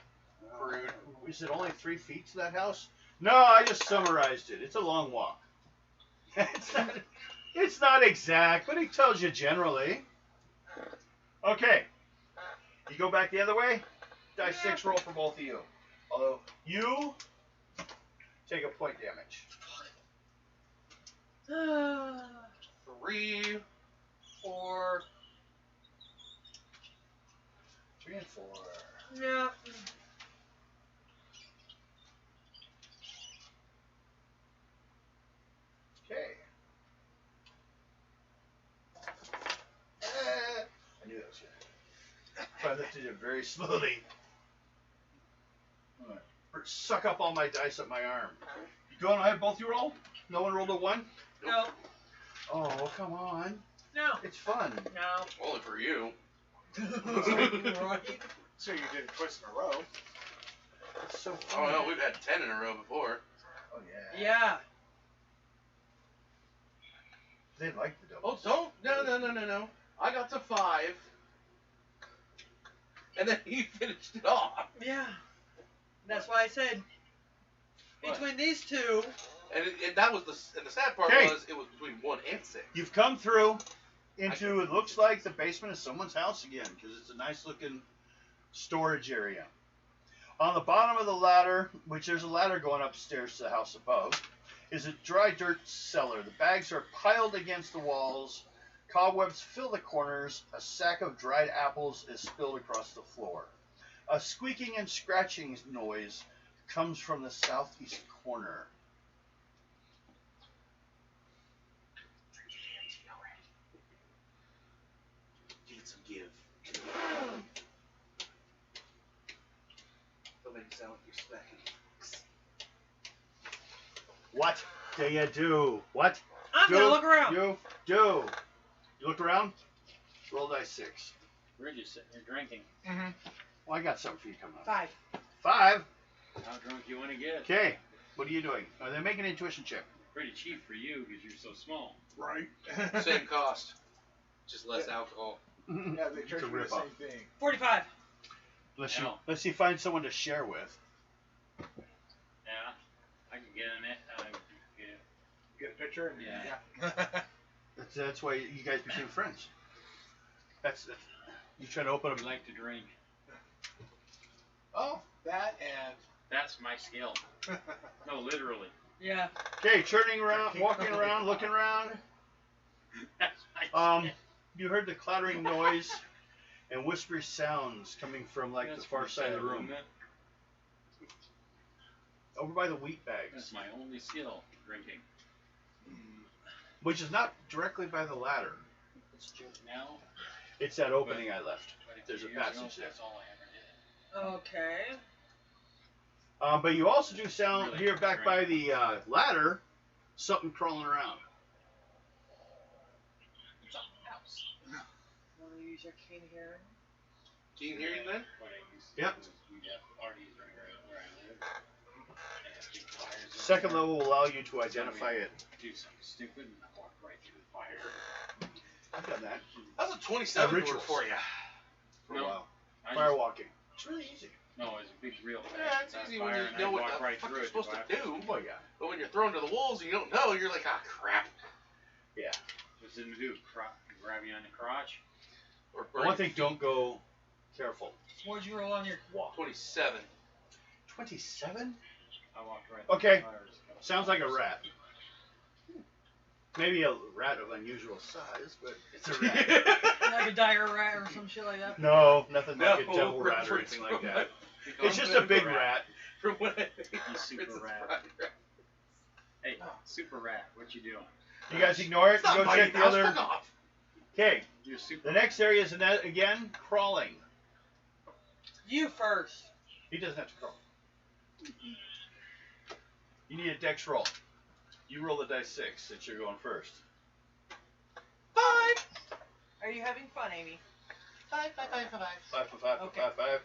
Rude. is it only 3 feet to that house? No, I just summarized it. It's a long walk. It's not exact, but it tells you generally. Okay. You go back the other way. Die 6 roll for both of you. Although you take a point damage. 3. 4. 3 and 4. Yeah. Okay. I knew that was good. So I lifted it very slowly. Alright. Suck up all my dice up my arm. You go ahead, both you roll? No one rolled a 1? No. Oh, come on. No. It's fun. No. Only for you. Right. So you did it twice in a row. It's so fun. Oh no, we've had 10 in a row before. Oh, yeah. Yeah. They like the Oh, doubles. don't. No. I got to 5. And then he finished it off. Yeah. That's why I said between these two. And that was and the sad part Okay. was it was between 1 and 6. You've come through into, it looks like the basement of someone's house again, because it's a nice looking storage area. On the bottom of the ladder, which there's a ladder going upstairs to the house above, is a dry dirt cellar. The bags are piled against the walls. Cobwebs fill the corners. A sack of dried apples is spilled across the floor. A squeaking and scratching noise comes from the southeast corner. Give it some give. Don't make it sound like you're smacking. What do you do? What? I'm gonna look around. You do. You look around? Roll die 6. We're just sitting here drinking. Mm-hmm. Well, I got something for you coming up. 5. 5. How drunk you want to get? Okay. What are you doing? Are they making an intuition check? Pretty cheap for you because you're so small. Right. Same cost. Just less alcohol. Yeah, they charge It's a me the rip-off. same thing. 45. Let's see, find someone to share with. Yeah, I can get in it. Get a picture and Yeah. That's why you guys became friends. That's you trying to open I up. like to drink. that and That's my skill. No, literally. Yeah. Okay, turning around, walking around, looking around. That's my skill. You heard the clattering noise and whispery sounds coming from like That's the far pretty side of sad, the room, isn't it? over by the wheat bags, That's my only skill, drinking. which is not directly by the ladder. It's just now. It's that opening I left. But There's a years ago, passage there. That's all I ever did. Okay. But you also do sound Really here back drink. by the ladder, something crawling around. It's a house. Want to use your keen hearing? Can you hear you then? What I used to Yep. do is we'd have parties right where I live. And have big fires over Second there. level will allow you to identify it. Do something stupid and I walk right through the fire. I've done that That's a 27 Rituals. word for you. for No. a while. I Fire just- walking. It's really easy. No, it's a big real fire. Yeah, it's easy when you and know I what walk the right fuck through you're it. supposed to do. Oh yeah. But when you're thrown to the wolves and you don't know, you're like, ah, crap. What's it gonna do? Grab you on the crotch? Or But one thing, don't go careful. What'd you roll on your? Walk. 27. 27? I walked right Okay. through the fires. Sounds like a rat. Maybe a rat of unusual size, but it's a rat. Like a dire rat or some shit like that? No, nothing like a No, devil rat or reference anything like from that. a- It's just a big rat. From what I think. You super Princess rat. Bride. Hey, super rat, what you doing? You guys ignore it. It's not Go biting check the mouse, other. fuck off. Okay, You're super. the next area is again crawling. You first. He doesn't have to crawl. You need a dex roll. You roll the dice 6 since you're going first. 5. Are you having fun, Amy? 5, 5, 5, 5. 5 for 5 Okay. for 5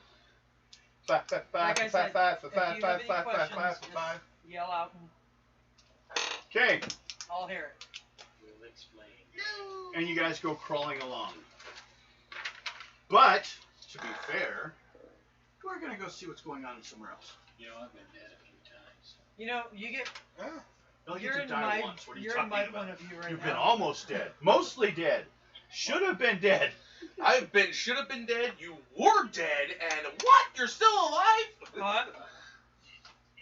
5. 5 5 Like I 5 said, 5 for if 5 you 5 have any 5 5 5 questions, for 5. just yell out and Okay, I'll hear it. We'll explain. and you guys go crawling along. But to be fair, we're gonna go see what's going on somewhere else. You know, I've been dead a few times. You know, you get. Don't You're get to in die my. once. What are you You're in talking my about? point of view right You've now. been almost dead, mostly dead, should have been dead. Should have been dead. You were dead, and what? You're still alive? What?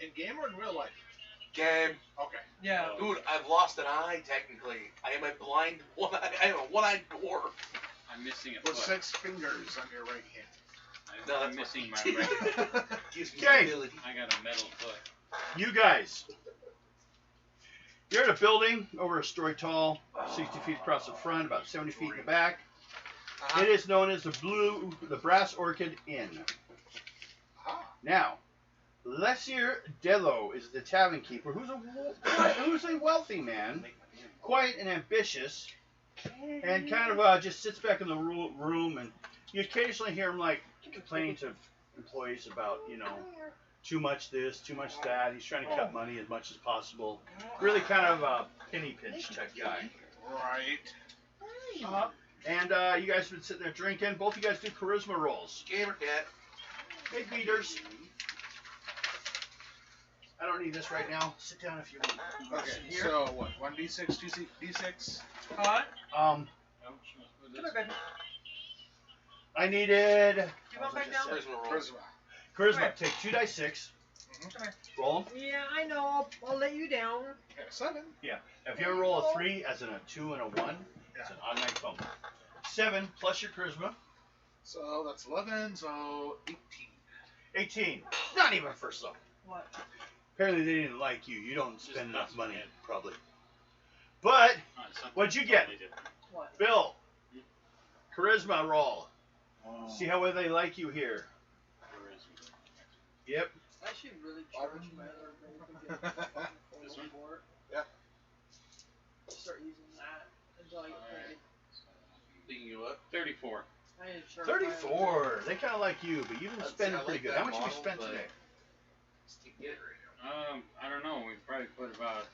in game or in real life? Game. Okay. Yeah. Dude, I've lost an eye, technically. I am a blind I am a one-eyed dwarf. I'm missing a With foot. 6 fingers on your right hand. I'm missing my right. Gives me Okay. ability. I got a metal foot. You guys, you're in a building over a story tall, 60 feet across the front, about 70 feet in the back. It is known as the Brass Orchid Inn. Now, Lessier Dello is the tavern keeper, who's a wealthy man, quite and ambitious, and kind of just sits back in the room, and you occasionally hear him like complaining to employees about, you know, too much this, too much that. He's trying to cut money as much as possible. Really kind of a penny pinch type guy. Right. And you guys have been sitting there drinking. Both you guys do charisma rolls. Gamer cat. Hey, beaters. I don't need this right now. Sit down if you want. Okay, Here. so what? 1d6, 2d6? What? Um, Ouch, must put Come this- here, baby. I needed You want back down? Charisma roll. Charisma. charisma. Take 2 dice 6. Come here. Roll 'em. Yeah, I know. I'll let you down. Okay, 7. If you ever roll a 3, as in a 2 and a 1, it's an automatic bump. 7 plus your charisma. So that's 11, so 18. 18. Not even first level. What? Apparently they didn't like you. You don't spend enough nuts, money, man. probably. But, Oh, it's something what'd you get? totally different. What? Bill, charisma roll. Oh, See how well they like you here. charisma. Yep. I should really charge my other This one? for it. Yeah. Start using that until I get paid. Thinking you up. 34. I need to charge my 34. They kind of like you, but you've been That's- spending I pretty like good. that How much have you model, spent but- today? Just can't get it right now. I don't know. We probably put about.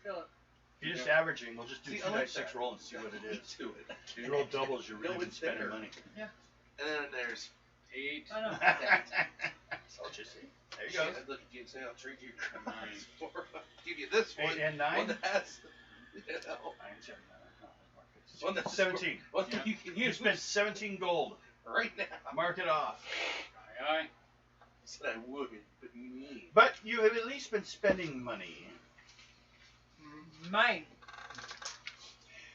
Philip. If you're just averaging, we'll just do See, 2 I like dice 6 that. roll and see what it is. To it. If you roll doubles, you're really No, been it's spending there. money. And then there's 8. I know. That's all you see. There you go. I'd look at you and say, I'll trade you your Nine. cards for. Give you this 8 one. and One 9. that has. You know, 9, one that's 17. One Yeah. that you can You use spent 17 gold. right now. Mark it off. Aye, aye. Said I would, but me. But you have at least been spending money. Mine.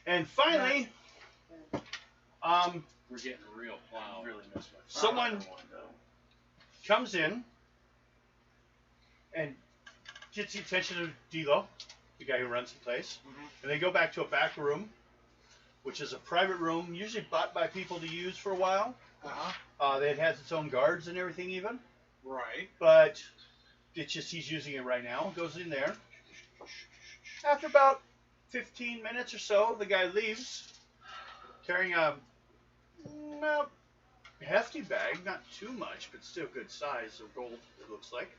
And finally, We're getting real plowed. Really miss my someone one, though. comes in and gets the attention of Dilo, the guy who runs the place. And they go back to a back room, which is a private room, usually bought by people to use for a while. It has its own guards and everything even. Right. But it's just he's using it right now. Goes in there. After about 15 minutes or so, the guy leaves carrying a hefty bag, not too much, but still good size of gold, it looks like.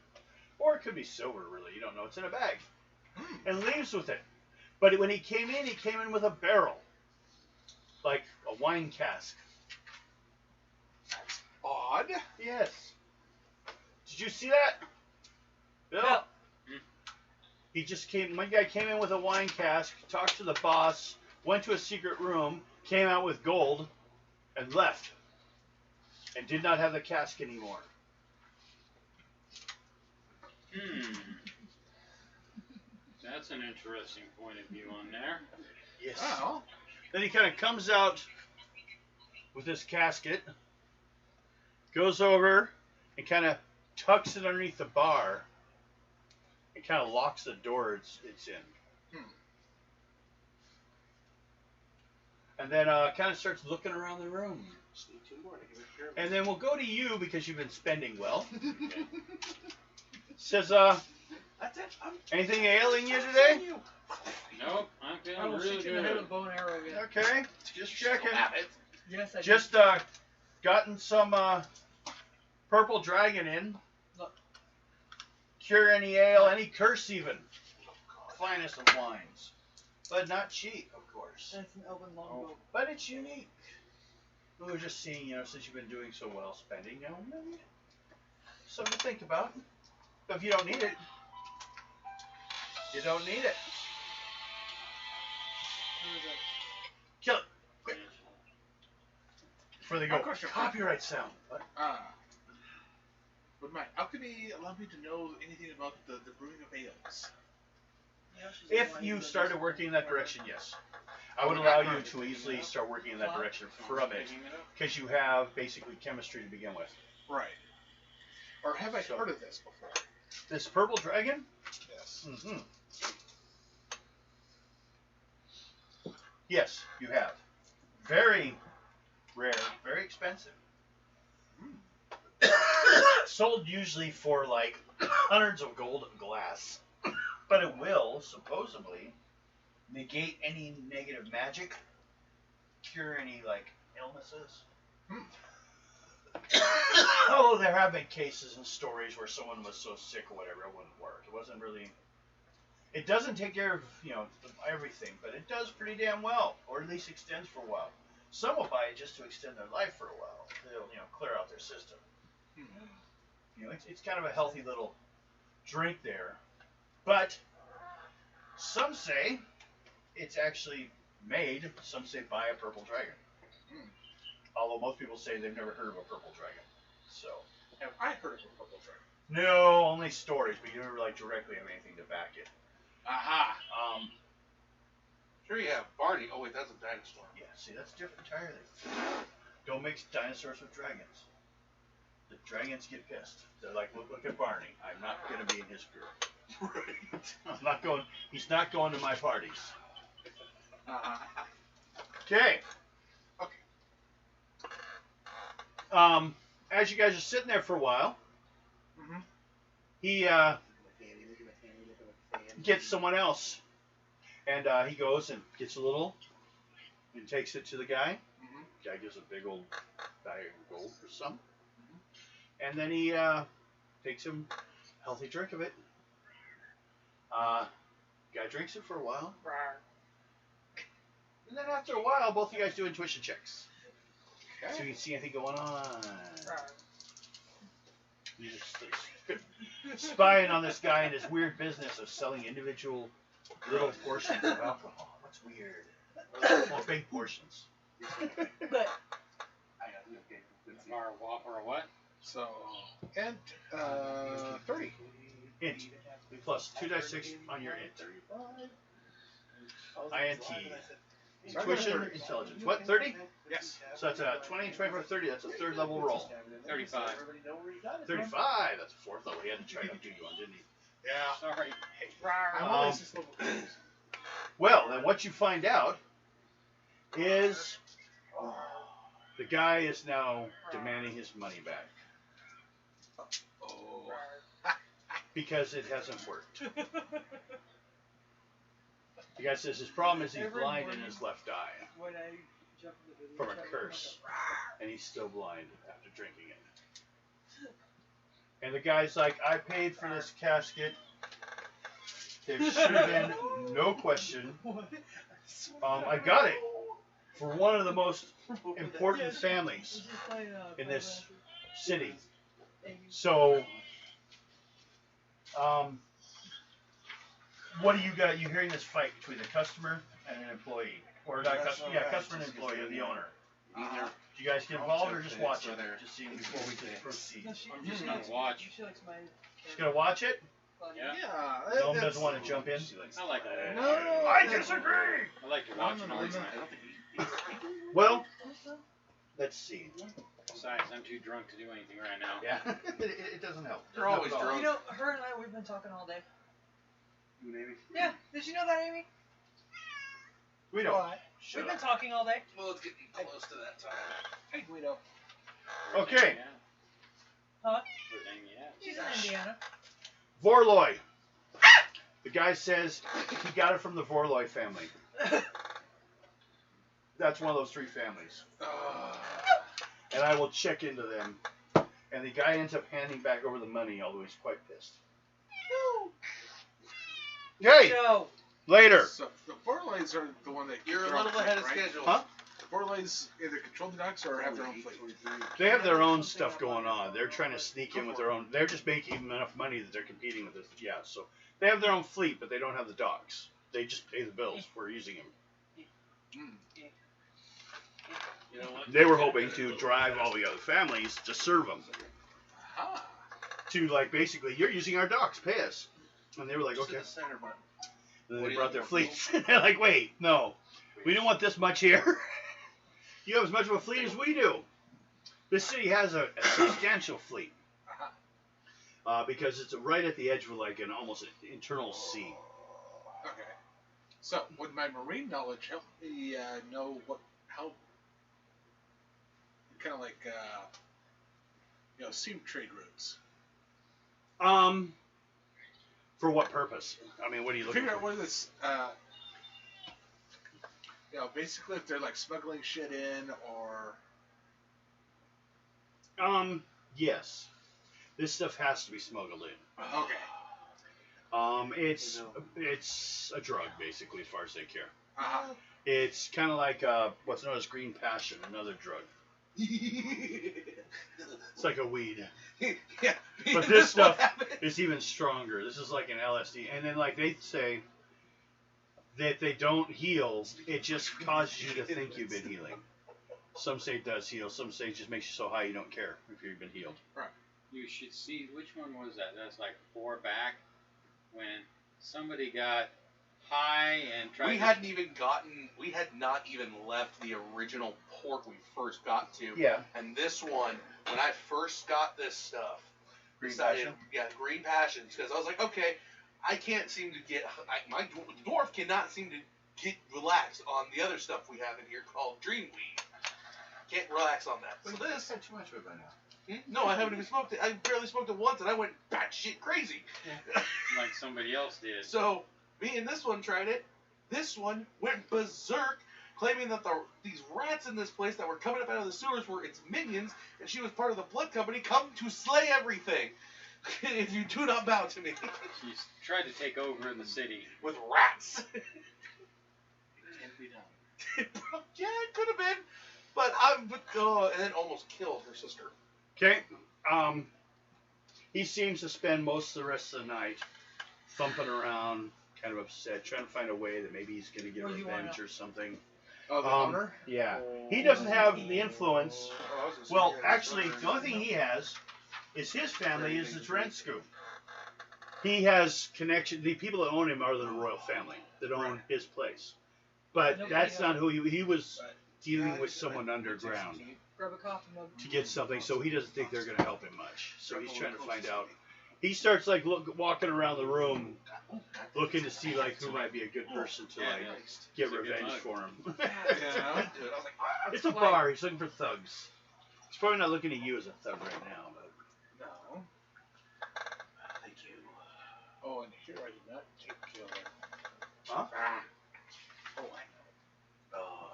Or it could be silver, really. You don't know. It's in a bag. And leaves with it. But when he came in with a barrel. Like a wine cask. Odd. Yes. Did you see that? Bill? No. He just one guy came in with a wine cask, talked to the boss, went to a secret room, came out with gold, and left. And did not have the cask anymore. That's an interesting point of view on there. Yes. Well, Then he kind of comes out with this casket, goes over and kind of tucks it underneath the bar, and kind of locks the door it's in. And then kind of starts looking around the room. Just need 2 more to give it a pyramid. And then we'll go to you because you've been spending well. Says, That's it. anything ailing you today? Nope, I'm feeling I will really shoot you in the head good. with a bow and arrow again. Okay, just checking. Have it. Yes, I Just gotten some purple dragon in. Look. Cure any ail, any curse even. Finest of wines. But not cheap, of course. did. That's an elven longbow. But it's unique. We were just seeing, since you've been doing so well spending, maybe something to think about. But if you don't need it, you don't need it. Where is that? Kill it. Quick. Before they go, Of course you're copyright sound. What? Would my alchemy allow me to know anything about the brewing of ales? Yeah, she's If the one you who does started this. working in that direction, yes. I would allow you to easily start working in that direction from it, because you have basically chemistry to begin with. Right. Or have I So- heard of this before? This purple dragon? Yes. Mm-hmm. Yes, you have. Very rare, very expensive. Sold usually for like hundreds of gold a glass. But it will, supposedly, negate any negative magic, cure any like illnesses. Although there have been cases and stories where someone was so sick or whatever it wouldn't work. It wasn't really. It doesn't take care of everything, but it does pretty damn well, or at least extends for a while. Some will buy it just to extend their life for a while. They'll clear out their system. It's kind of a healthy little drink there, but some say it's actually made. Some say by a purple dragon. Although most people say they've never heard of a purple dragon. So. Have I heard of a purple dragon? No, only stories, but you never directly have anything to back it. Aha. Sure you have Barney. Oh wait, that's a dinosaur. Yeah, see, that's different entirely. Don't mix dinosaurs with dragons. The dragons get pissed. They're like, look at Barney. I'm not going to be in his group. Right. I'm not going. He's not going to my parties. Uh-huh. Okay. Okay. As you guys are sitting there for a while, Mm-hmm. he gets someone else, and he goes and gets a little, and takes it to the guy. Mm-hmm. Guy gives a big old bag of gold for some, and then he takes him a healthy drink of it. Guy drinks it for a while, and then after a while, both of you guys do intuition checks, so you Okay. can see anything going on. You just spying on this guy and his weird business of selling individual little portions of alcohol. What's weird? Well, big portions. But Or what? So, and 30. Int. Plus 2d6 on your int. INT. Intuition, intelligence. What, 30? Yes. So that's a 20, 24, 30. That's a third level roll. 35. 35. That's a fourth level. He had to try to do you on, didn't he? Yeah. Sorry. I'm always just level 2s. Well, then what you find out is the guy is now demanding his money back. Oh. Because it hasn't worked. The guy says his problem is he's blind in his left eye from a curse. And he's still blind after drinking it. And the guy's like, I paid for this casket. There should have been no question. I got it for one of the most important families in this city. So, what do you got? You're hearing this fight between the customer and an employee, or not customer? Yeah, customer and employee, or the owner. Do you guys get involved or just watch it? Just see before we just proceed. I'm just gonna watch. Just gonna watch it. Yeah. No one doesn't want to jump in. I like it. No. I disagree. I like to watch noise. Well, let's see. Besides, I'm too drunk to do anything right now. Yeah, it doesn't help. You're always Not at all. drunk. You know, her and I, we've been talking all day. Maybe. Yeah, did you know that, Amy? We don't. What? Shut We've up. been talking all day. Well, it's getting close to that time. Hey, Guido. Okay. Huh? Where's Amy at? She's in Indiana. Vorloid. The guy says he got it from the Vorloid family. That's one of those three families. And I will check into them. And the guy ends up handing back over the money, although he's quite pissed. Hey! Joe. Later! So the Vorloids are the one that You're a control little the ahead of fleet, right? schedule. Huh? The Vorloids either control the docks or have their own fleet. They have their own stuff going on. They're trying to sneak in with their own. They're just making enough money that they're competing with us. Yeah, so they have their own fleet, but they don't have the docks. They just pay the bills for using them. You know what? They were hoping to drive all the other families to serve them. Ah. To, like, basically, you're using our docks, pay us. And they were like, Just okay. hit the center button. And then What they do you brought their think, fleets. And they're like, wait, no. We don't want this much here. You have as much of a fleet as we do. This city has a substantial fleet. Because it's right at the edge of, like, an almost internal sea. Okay. So would my marine knowledge help me know how kind of like sea trade routes? For what purpose? I mean, what are you looking Figure out for? where this basically if they're like smuggling shit in or Yes. This stuff has to be smuggled in. okay. It's a drug, basically, as far as they care. Uh-huh. It's kind of like what's known as green passion, another drug. It's like a weed. Yeah. But this stuff is even stronger. This is like an LSD. And then, like, they say that they don't heal. It just causes you to think you've been healing. Some say it does heal. Some say it just makes you so high you don't care if you've been healed. You should see, which one was that? That's like 4 back when somebody got high and tried We had not even left the original port we first got to. Yeah. And this one, when I first got this stuff, Green decided, passion? yeah, green passions, because I was like, okay, I can't seem to get, my dwarf cannot seem to get relaxed on the other stuff we have in here called dreamweed. Can't relax on that. So this, had too much of it by now. no, I haven't even smoked it. I barely smoked it once, and I went batshit crazy. like somebody else did. So me and this one tried it. This one went berserk, claiming that these rats in this place that were coming up out of the sewers were its minions, and she was part of the blood company come to slay everything. If you do not bow to me. She's tried to take over the city. With rats. It can't be done. Yeah, it could have been. But and then almost killed her sister. Okay. He seems to spend most of the rest of the night thumping around, kind of upset, trying to find a way that maybe he's going to get What do you revenge wanna- or something. Oh, the owner? Yeah. He doesn't have the influence. Well, actually, the only thing he has is his family is its rent scoop. He has connection. The people that own him are the royal family that own his place. But that's not who he was dealing with someone underground Grab a coffee mug. to get something, so he doesn't think they're going to help him much. So he's trying to find out. He starts like walking around the room, looking to see like who might be a good person to like get revenge for him. Yeah. It's a bar. He's looking for thugs. He's probably not looking at you as a thug right now. But. No. Thank you. Oh, and here I did not take killer. Huh? Oh,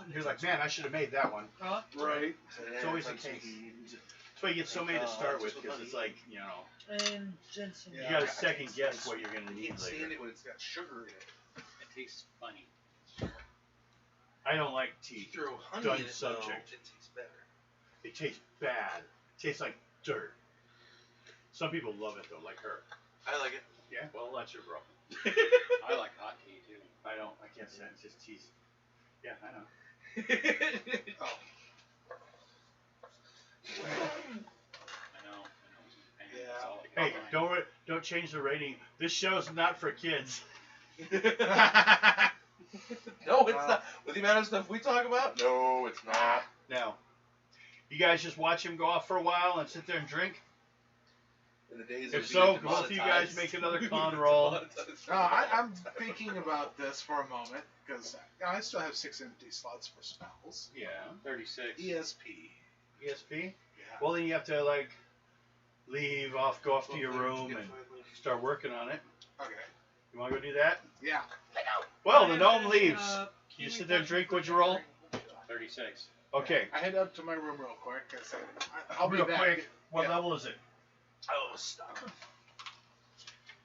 I You're like, man, I should have made that one. Huh? know. Right. It's always the case. That's why you get so many to start with, because it's like, you know, And ginseng. you got to second guess what you're going to You need can't stand later. it when it's got sugar in it. It tastes funny. I don't like You tea. throw honey Done in it, subject. though, it tastes better. It tastes bad. It tastes like dirt. Some people love it, though, like her. I like it. Yeah? Well, that's your problem. I like hot tea too. I don't. I can't stand it. It's just teas. Yeah, I know. Oh. I know. And Yeah. it's all like, Hey, fine. don't change the rating. This show's not for kids. No, it's not. With the amount of stuff we talk about, no, it's not. Now, you guys just watch him go off for a while and sit there and drink? In the days If of so, being both of you guys demonetized. make another con roll. No, I'm thinking about this for a moment because I still have 6 empty slots for spells. Yeah. 36. ESP. ESP? Yeah. Well, then you have to, like, go off to your room and start working on it. Okay. You want to go do that? Yeah. Well, the gnome leaves. You kiwi sit there and fruit drink. What'd you roll? 36. Okay. I head up to my room real quick because I'll be Real back. quick. What Yeah. level is it? Oh, stop.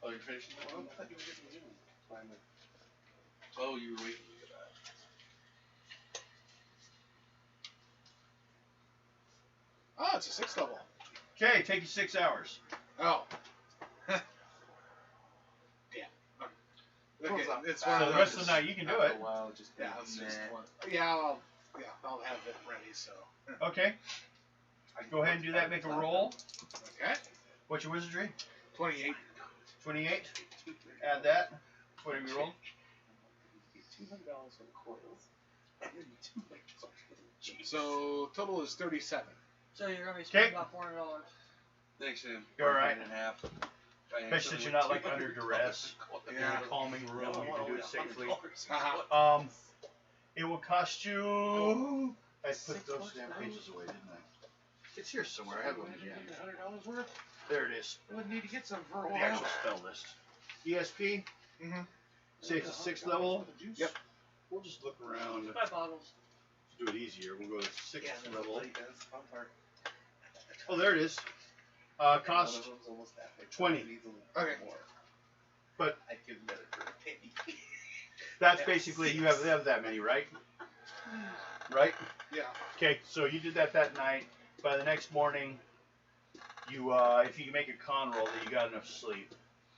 Oh, you're finishing that one? I thought you were getting the new one. Finally. Oh, you were waiting for that. Oh, it's a 6th level. Okay, take you 6 hours. Oh. Damn. Okay, it's one So of the rest those. of the night you can do After it. a while, just Yeah, it's just nah. one. Yeah, I'll have it ready. So. Okay. Go ahead and do that. Make a roll. Okay. What's your wizardry? 28. 28. Add that. What have you rolled? $200 on coils. And then $200. So total is 37. So you're gonna be spending about $400. Thanks, Sam. You're all right. In half. Especially since you're not like under duress. Yeah. In a calming room, you can do it safely. Uh-huh. It will cost you. I put those damn pages away, didn't I? It's here somewhere. I have one again. $100 worth? There it is. I wouldn't need to get some for a The while. actual spell list. ESP. Mm-hmm. Say it's a 6th level. Yep. We'll just look around. 5 bottles. To do it easier, we'll go to 6th Yeah, level. that's the fun part. Oh, there it is. Cost 20. Okay. But I give better for a penny. that's basically you have that many, right? Right? Yeah. Okay, so you did that night. By the next morning, you if you can make a con roll that you got enough sleep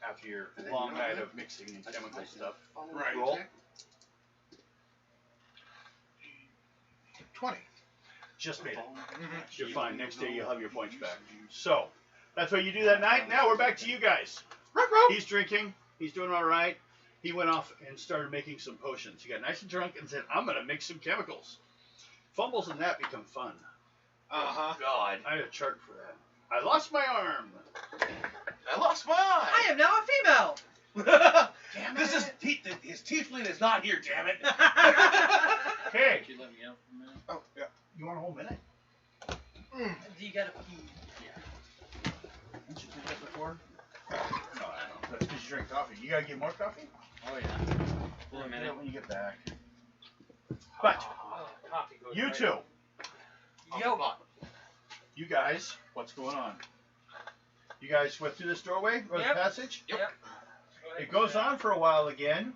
after your long night of mixing and chemical stuff. Right. Roll. 20. Just made it. Mm-hmm. You're fine. Next day you'll have your points back. So that's what you do that night. Now we're back to you guys. He's drinking. He's doing all right. He went off and started making some potions. He got nice and drunk and said, "I'm gonna mix some chemicals." Fumbles and that become fun. Uh-huh. God. I had a chart for that. I lost my arm. I lost my eye. I am now a female. Damn this is his tiefling is not here. Damn it. Okay. Could you let me out for a minute? Oh, yeah. You want a whole minute? Do you gotta pee? Didn't you drink that before? No, I don't. That's because you drink coffee. You gotta get more coffee? Oh yeah. For a Do minute. that when you get back. But Coffee goes you right two, Yo. you guys, what's going on? You guys went through this doorway or Yep. the passage? Yep. It goes on for a while again.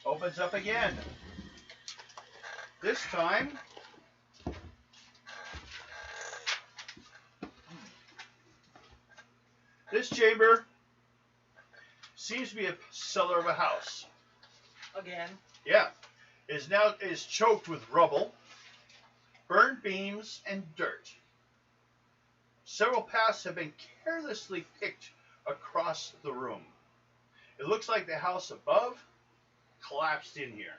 Opens up again. This time, this chamber seems to be a cellar of a house. Again. Yeah. Is choked with rubble, burned beams, and dirt. Several paths have been carelessly picked across the room. It looks like the house above collapsed in here.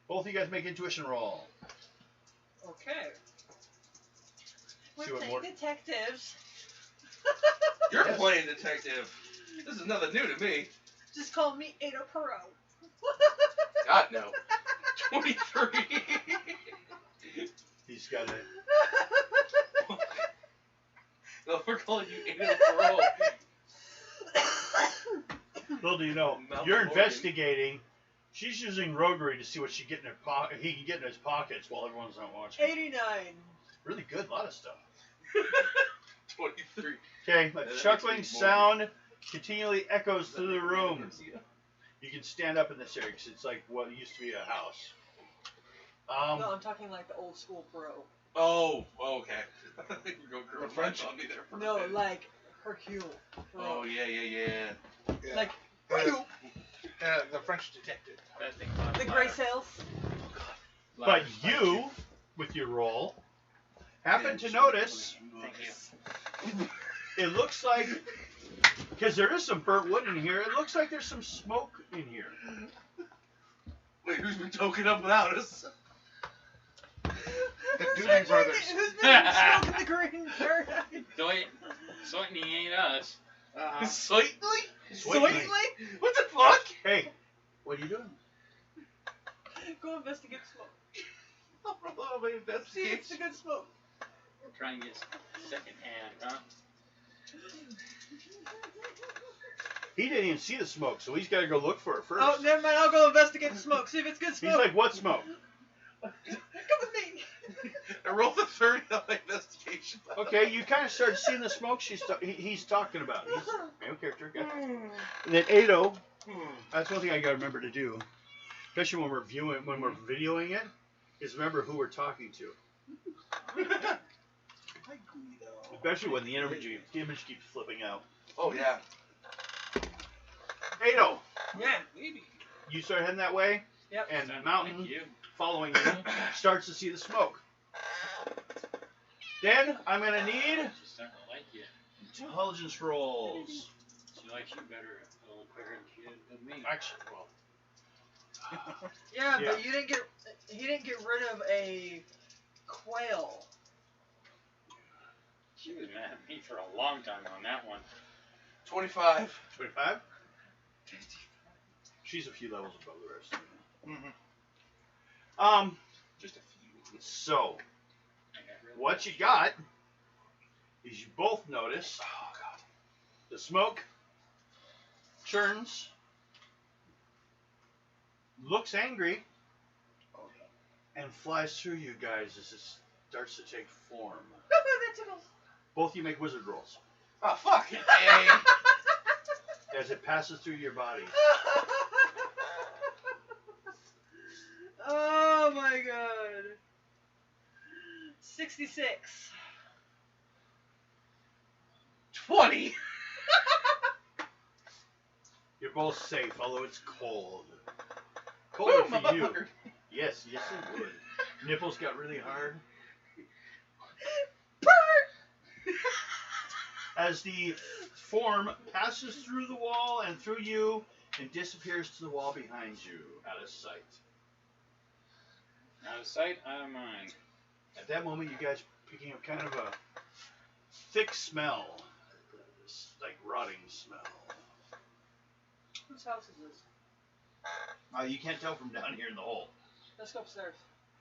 Both of you guys make intuition roll. Okay. We're See what playing more- detectives. You're playing detective. This is nothing new to me. Just call me Ada Perot. God, no. 23. He's got it. No, we're calling you Ada Perot. Little do you know, Malcolm you're Morgan. investigating. She's using roguery to see what she get in her he can get in his pockets while everyone's not watching. 89. Really good, a lot of stuff. 23. Okay, a makes chuckling me sound continually echoes through the room. You can stand up in this area because it's like what used to be a house. No, I'm talking like the old school Perot. Oh, okay. You're going girl The French- on me there for a No, minute. like Hercule. Perot. Oh, yeah. Yeah. Like The French detective. Best thing about the ladder. gray sails. But Ladder's you, with your roll, happen to notice Thank you. it looks like, because there is some burnt wood in here, it looks like there's some smoke in here. Wait, who's been token up without us? The Dooney brothers. Who's been smoking the green paradise? Certainly ain't us. Slightly? Slightly. What the fuck? Hey, what are you doing? Go investigate smoke. Oh, my See if investigation. it's a good smoke. Try and get second hand, huh? He didn't even see the smoke, so he's got to go look for it first. Oh, never mind. I'll go investigate the smoke. See if it's good smoke. He's like, what smoke? Come with me. I rolled a 30 on my investigation. Okay, you kind of start seeing the smoke he's talking about. He's main character. Yeah. And then Ado, that's one thing I got to remember to do, especially when we're videoing it, is remember who we're talking to. Especially when the image keeps flipping out. Oh, yeah. Ado, Yeah. Maybe. you start heading that way, Yep. and Thank Mountain, you. following you, starts to see the smoke. Then I'm going to need She's starting to like you. intelligence rolls. She likes you better a little quicker than she did with me. Actually, well, Yeah, Yeah. but he didn't get rid of a quail. She was mad at me for a long time on that one. 25. 25. She's a few levels above the rest of you. Just a few. So, I got rid of what you got is you both notice Oh, God. the smoke churns, looks angry, and flies through you guys as it starts to take form. That tickles. Both of you make wizard rolls Oh, fuck. as it passes through your body. Oh my god. 66. 20. You're both safe, although it's cold. Colder for you. Motherfucker. Yes, it would. Nipples got really hard. As the form passes through the wall and through you and disappears to the wall behind you, out of sight. Out of sight, out of mind. At that moment, you guys picking up kind of a thick smell, this, like rotting smell. Whose house is this? You can't tell from down here in the hole. Let's go upstairs.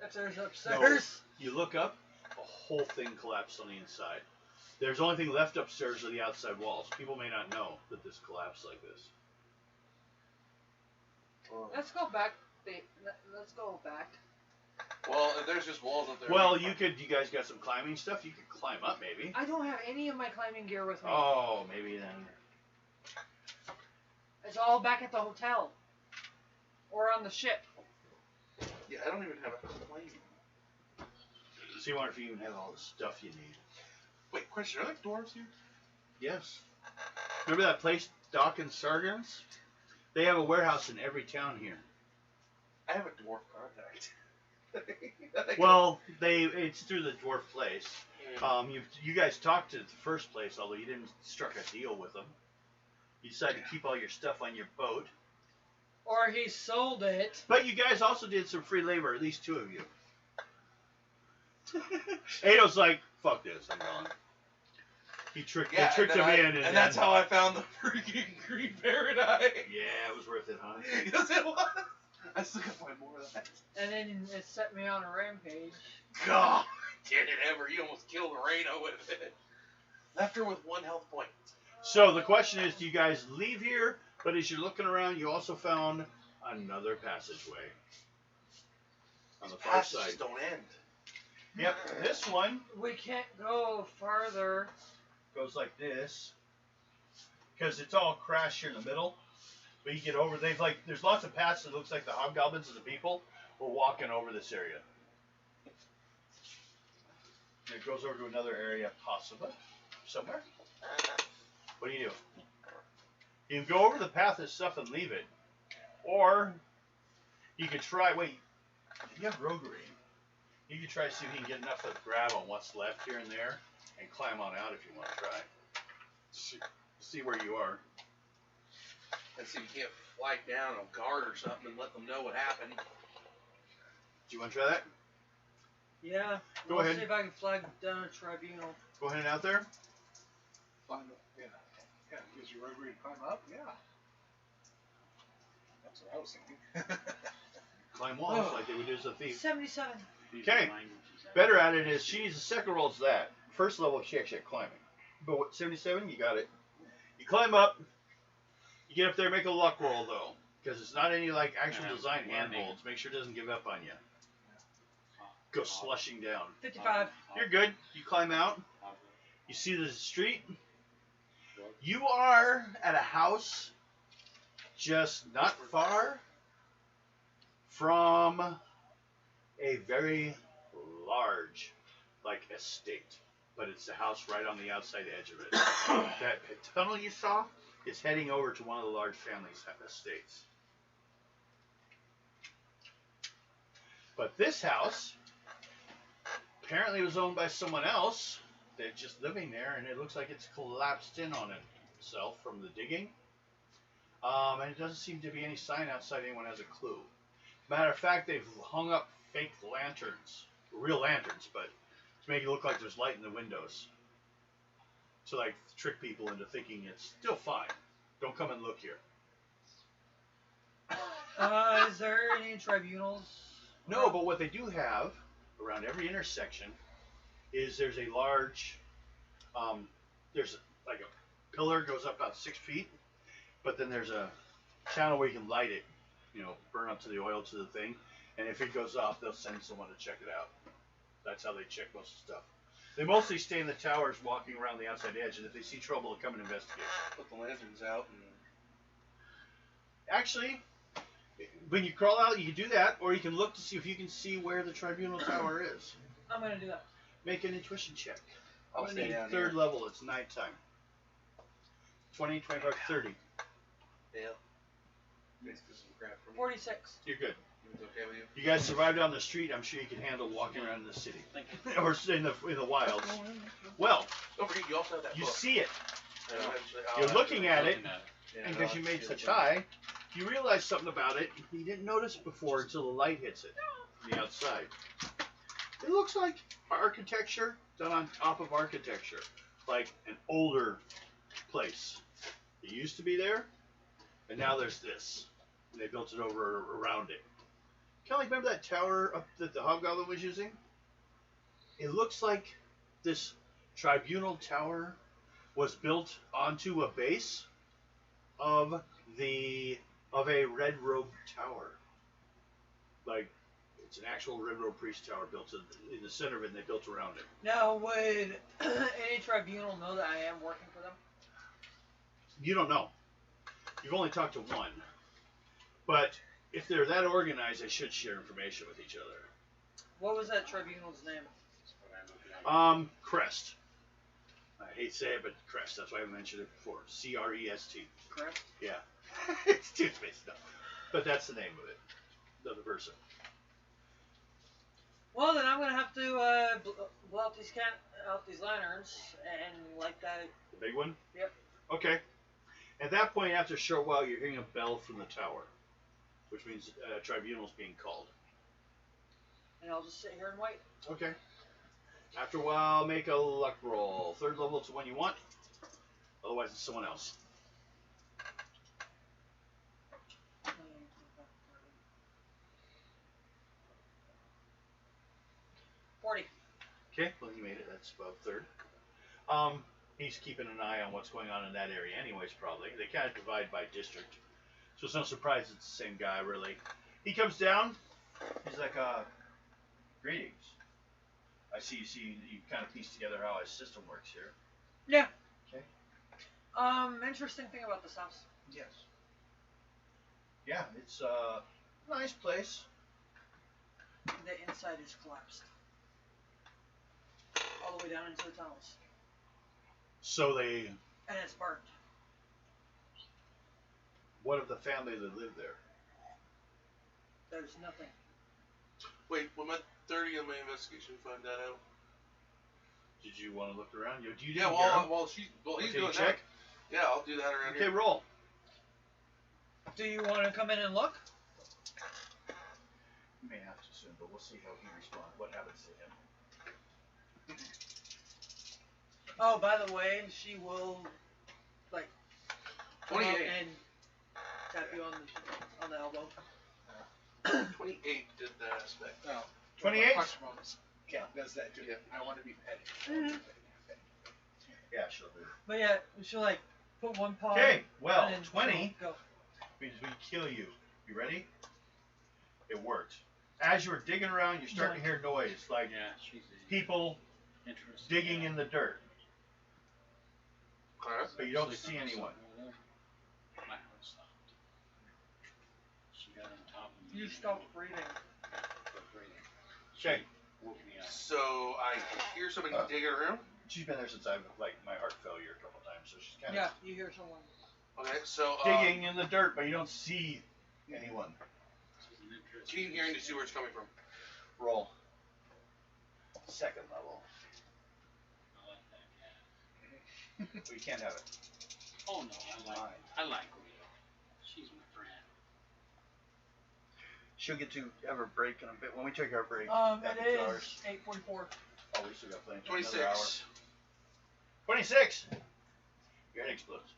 Upstairs. You look up, the whole thing collapsed on the inside. There's only thing left upstairs are the outside walls. People may not know that this collapsed like this. Let's go back. Let's go back. Well, if there's just walls up there. Well, you guys got some climbing stuff. You could climb up, maybe. I don't have any of my climbing gear with me. Oh, maybe then. It's all back at the hotel. Or on the ship. Yeah, I don't even have a plane. So you wonder if you even have all the stuff you need. Wait, question, are there dwarves here? Yes. Remember that place, Doc and Sargent's? They have a warehouse in every town here. I have a dwarf contact. Well, it's through the dwarf place. You guys talked to the first place, although you didn't struck a deal with them. You decided to keep all your stuff on your boat. Or he sold it. But you guys also did some free labor, at least 2 of you. Ado's like, fuck this, I'm gone. They tricked him in. And that's how I found the freaking green paradise. Yeah, it was worth it, huh? Yes, it was. I still gotta find more of that. And then it set me on a rampage. God, did it ever. You almost killed Reno with it. Left her with 1 health point. So the question is, do you guys leave here? But as you're looking around, you also found another passageway on the far side. Passages don't end. Yep, this one We can't go farther. goes like this because it's all crashed here in the middle. But you get over. There's lots of paths that looks like the hobgoblins and the people were walking over this area. And it goes over to another area, possibly somewhere. What do? You can go over the path and stuff and leave it, or you could try. Wait, you have roguery. You could try to see if you can get enough to grab on what's left here and there and climb on out if you want to try. See where you are. And see if you can't fly down a guard or something and let them know what happened. Do you want to try that? Yeah. Go Let's ahead. see if I can flag down a tribunal. Go ahead and out there. Climb up. Yeah, gives you roguery to climb up. Yeah. That's what I was thinking. Climb walls like they would do as a thief. 77. Okay. Better at it is she needs a second roll as that. First level she actually had climbing. But what, 77? You got it. You climb up. You get up there, make a luck roll though. Because it's not any like actual design handholds. Make sure it doesn't give up on you. Go slushing down. 55. You're good. You climb out. You see the street. You are at a house just not far from a very large, like, estate. But it's the house right on the outside edge of it. That tunnel you saw is heading over to one of the large families' estates. But this house apparently was owned by someone else. They're just living there, and it looks like it's collapsed in on itself from the digging. And it doesn't seem to be any sign outside anyone has a clue. Matter of fact, they've hung up fake lanterns, real lanterns, but to make it look like there's light in the windows. To like trick people into thinking it's still fine. Don't come and look here. Is there any tribunals? No, but what they do have around every intersection is there's a large, there's like a pillar goes up about 6 feet, but then there's a channel where you can light it, burn up to the oil to the thing, and if it goes off, they'll send someone to check it out. That's how they check most of the stuff. They mostly stay in the towers walking around the outside edge, and if they see trouble, they'll come and investigate. Put the lanterns out and... Actually, when you crawl out, you can do that, or you can look to see if you can see where the tribunal tower is. I'm going to do that. Make an intuition check. I'll I'm stay going to down need third here. level. It's nighttime. 20, 25, 30. Yeah. Basically some crap from 46. You're good. It's okay with you? You guys survived down the street. I'm sure you can handle walking around in the city. Or in the wilds. Well, Don't forget, you also have that you book. see it. And eventually I'll You're have looking to- at it, Yeah, and I'll because you have to made do such the book. high, you realize something about it you didn't notice before until the light hits it from the outside. It looks like architecture done on top of architecture. Like an older place. It used to be there, and now there's this. And they built it over around it. Kind of like, remember that tower up that the Hobgoblin was using? It looks like this tribunal tower was built onto a base of a red robe tower. Like, it's an actual red robe priest tower built in the center of it, and they built around it. Now, would any tribunal know that I am working for them? You don't know. You've only talked to one. But if they're that organized, they should share information with each other. What was that tribunal's name? Crest. I hate to say it, but Crest. That's why I mentioned it before. C-R-E-S-T. Correct? Yeah. It's toothpaste stuff. But that's the name of it. The other person. Well, then I'm gonna have to blow out these lanterns and light that. The big one? Yep. Okay. At that point, after a short while, you're hearing a bell from the tower, which means tribunal's being called. And I'll just sit here and wait. Okay. After a while, make a luck roll. Third level, it's the one you want. Otherwise, it's someone else. 40. Okay, well, you made it. That's about third. He's keeping an eye on what's going on in that area anyways, probably. They kind of divide by district. So it's no surprise it's the same guy, really. He comes down. He's like, greetings. I see you kind of pieced together how his system works here. Yeah. Okay. Interesting thing about this house. Yes. Yeah, it's a nice place. The inside is collapsed. All the way down into the tunnels. So they... And it's burnt. What of the family that lived there? There's nothing. Wait, will my 30 on my investigation find that out? Did you want to look around? Do you Yeah, he's okay, doing check. that. Yeah, I'll do that around Okay, here. roll. Do you want to come in and look? You may have to soon, but we'll see how he responds. What happens to him? Oh, by the way, she will, like, come up 28. and tap you on the elbow. 28 did that aspect. No. 28? Yeah, does that too. Yeah. I want to be petty. Mhm. Yeah, she'll do. But yeah, she'll like put one paw. Okay, well, and then 20 she'll go. means we kill you. You ready? It worked. As you were digging around, you start to hear noise, like Yeah, she's people interesting. digging in the dirt, Okay. but you don't see anyone. My heart stopped. She got on top of me. You stopped breathing. Quit breathing. Okay, Woke me up. So I hear somebody digging around. she's been there since I've, like, my heart failure a couple times, so she's kind Yeah, of you hear someone. Okay, so digging in the dirt, but you don't see anyone. This is an interesting. keen hearing to see where it's coming from. Roll. Second level. I like that cat. We can't have it. Oh no, I like Rita. She's my friend. She'll get to have her break in a bit. When we take our break, It is 8:44. Oh, we still got plenty. Another hour. 26. 26! Your head explodes.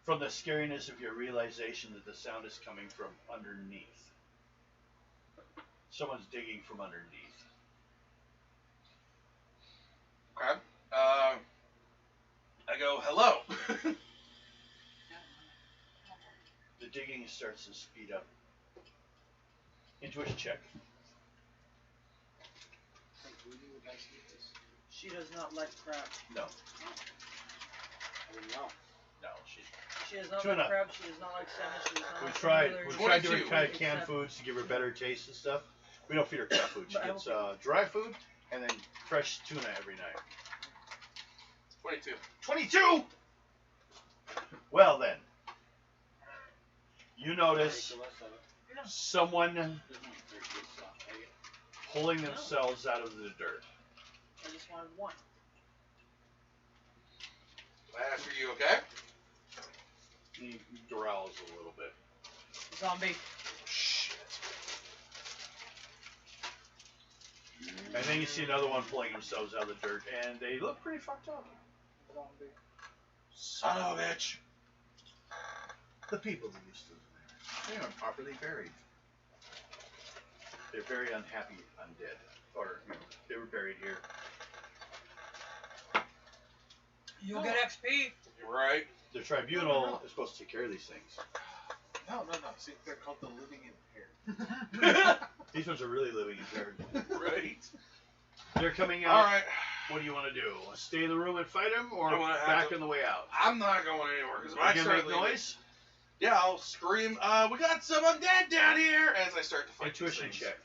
From the scariness of your realization that the sound is coming from underneath. Someone's digging from underneath. Okay. I go, hello. The digging starts to speed up. Intuition check. Hey, Rudy, would like to get this? She does not like crab. No, I didn't know. no, she's. She does not Tuna. like crab. She does not like salmon. She does not We like tried. any We other- tried doing 22. kind of canned Except- foods to give her better taste and stuff. We don't feed her cat food. She But I gets don't- dry food and then fresh tuna every night. 22. 22. Well then, you Take notice the rest of it. someone There's only 38 stuff. Take it. pulling themselves out of the dirt. I just wanted one. Ash, are you okay? He growls a little bit. Zombie. Shit. And then you see another one pulling themselves out of the dirt, and they look pretty fucked up. Zombie. Son of a bitch. The people that used to live there, they aren't properly buried. They're very unhappy undead, or you know, they were buried here. You'll get XP. You're right. The tribunal No. is supposed to take care of these things. No. See, they're called the living impaired. These ones are really living impaired. Right. They're coming out. All right. What do you want to do? Stay in the room and fight them, or I wanna have back to- on the way out? I'm not going anywhere because if I You start gonna make leaving, noise? yeah, I'll scream. We got some undead down here as I start to fight. these Intuition things. check.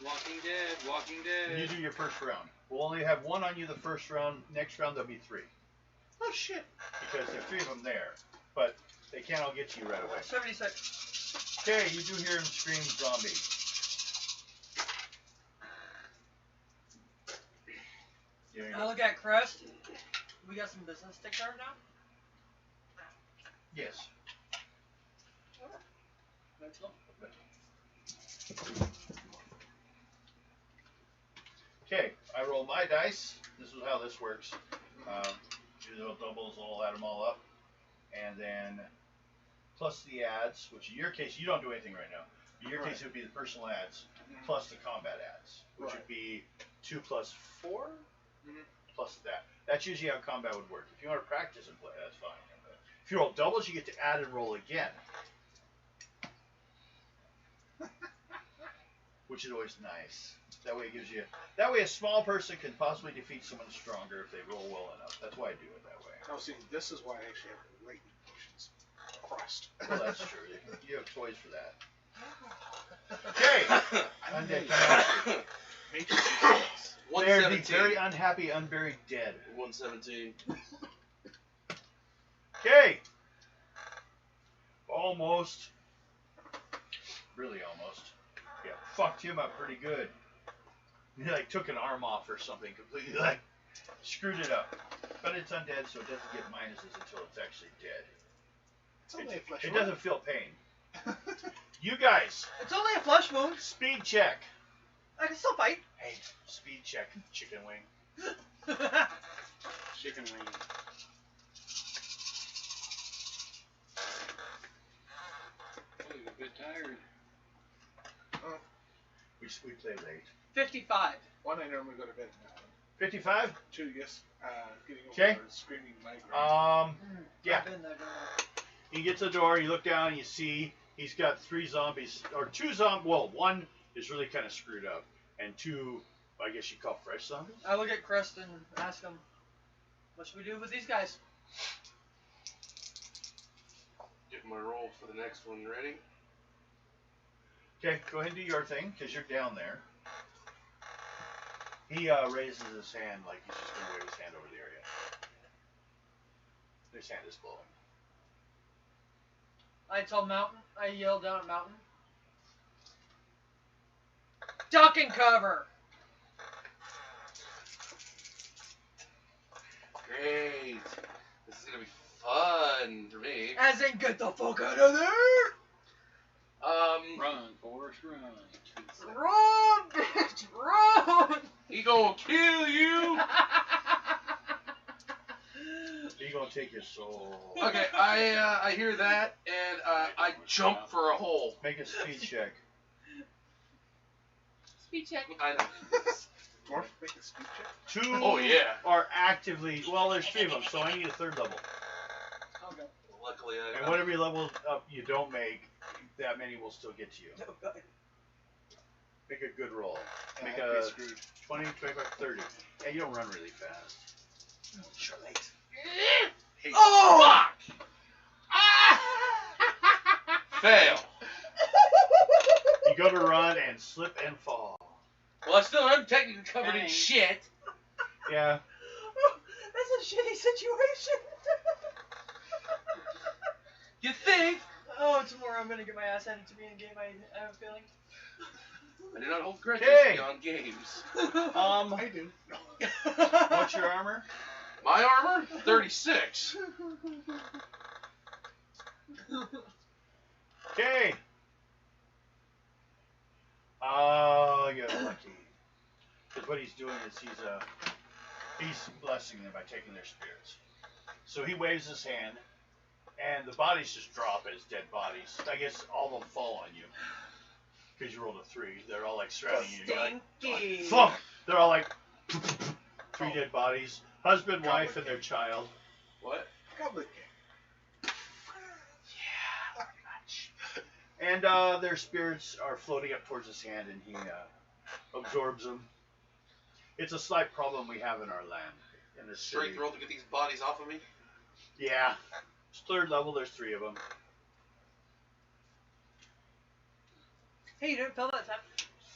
Walking Dead, Walking And you Dead. do your first round. We'll only have one on you the first round. Next round there'll be 3. Oh shit. Because there are 3 of them there. But they can't all get to you right away. 76. Okay, you do hear him scream zombie. There you I go. look at Crest. We got some business to start now. Yes. Let's go. Okay, I roll my dice. This is how this works. Do the doubles, I'll add them all up. And then plus the adds, which in your case, you don't do anything right now. In your case, it would be the personal adds plus the combat adds, which would be 2 plus 4 plus that. That's usually how combat would work. If you want to practice and play, that's fine. If you roll doubles, you get to add and roll again. Which is always nice. That way it gives you. That way a small person can possibly defeat someone stronger if they roll well enough. That's why I do it that way. Now, see, this is why I actually have lightning potions. Crust. Well, that's true. You have toys for that. Okay. Undead Commander. They're the 117. very unhappy, unburied dead. 117. Okay. Almost. Really almost. Yeah, fucked him up pretty good. He like took an arm off or something completely, like screwed it up. But it's undead, so it doesn't get minuses until it's actually dead. It's only a flesh It wound. doesn't feel pain. You guys, It's only a flesh wound. speed check. I can still fight. Hey, speed check, chicken wing. Chicken wing. Oh, you're a bit tired. We play late. 55. One, I normally go to bed now. 55? 2, yes. Getting over Okay. screaming migraine. Yeah. I've been there, done that. You get to the door, you look down, and you see he's got 3 zombies, or 2 zombies. Well, 1 is really kind of screwed up, and 2, I guess you call fresh zombies. I look at Crest and ask him, what should we do with these guys? Get my roll for the next one. Ready? Okay, go ahead and do your thing, because you're down there. He raises his hand like he's just going to wave his hand over the area. His hand is glowing. I yell down at Mountain. Duck and cover! Great. This is gonna be fun for me. As in, get the fuck out of there! Run, Forrest, run. Run, bitch, run! He gonna kill you. He's going to take your soul. Okay, I hear that, and I jump for a hole. Make a speed check. Speed check. I know. Morph, make a speed check. 2 Oh, yeah. are actively, well, there's 3 of them, so I need a 3rd level. Okay. Luckily, And whatever level up you don't make, that many will still get to you. Make a good roll. Make I'd a be screwed. 20, 25, 30. Yeah, you don't run really fast. Sure legs. Hey, Oh! Fuck! Fail. you go to run and slip and fall. Well, I still am technically covered in Dang. shit. Yeah. That's a shitty situation. You think? Oh, tomorrow I'm gonna get my ass handed to me in a game I have a feeling. I do not hold grudges Okay. beyond games. I do. What's your armor? My armor? 36. Okay. You're lucky. Because what he's doing is he's blessing them by taking their spirits. So he waves his hand, and the bodies just drop as dead bodies. I guess all of them fall on you. Because you rolled a 3. They're all like surrounding you. You're like, Stinky. thump! They're all like 3 dead bodies. Husband, wife, and their child. What? Goblet game. And their spirits are floating up towards his hand, and he absorbs them. It's a slight problem we have in our land, in this city. Strength roll to get these bodies off of me? Yeah. It's 3rd level, there's 3 of them. Hey, you didn't fail that time.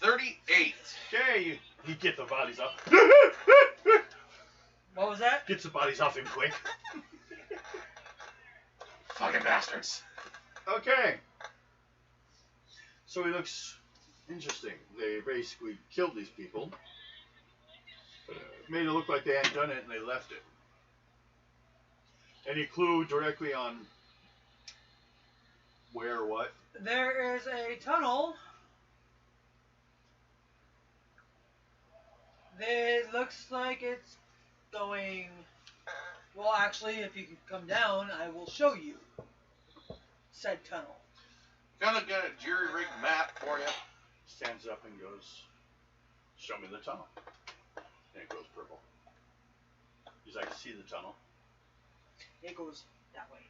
38. Okay, you get the bodies off. What was that? Gets the bodies off him quick. Fucking bastards. Okay. So he looks interesting. They basically killed these people. Made it look like they hadn't done it and they left it. Any clue directly on where or what? There is a tunnel that looks like it's going. Well, actually, if you can come down, I will show you said tunnel. Gonna get a jury-rigged map for you. Stands up and goes, show me the tunnel. And it goes purple. Because I can see the tunnel. It goes that way.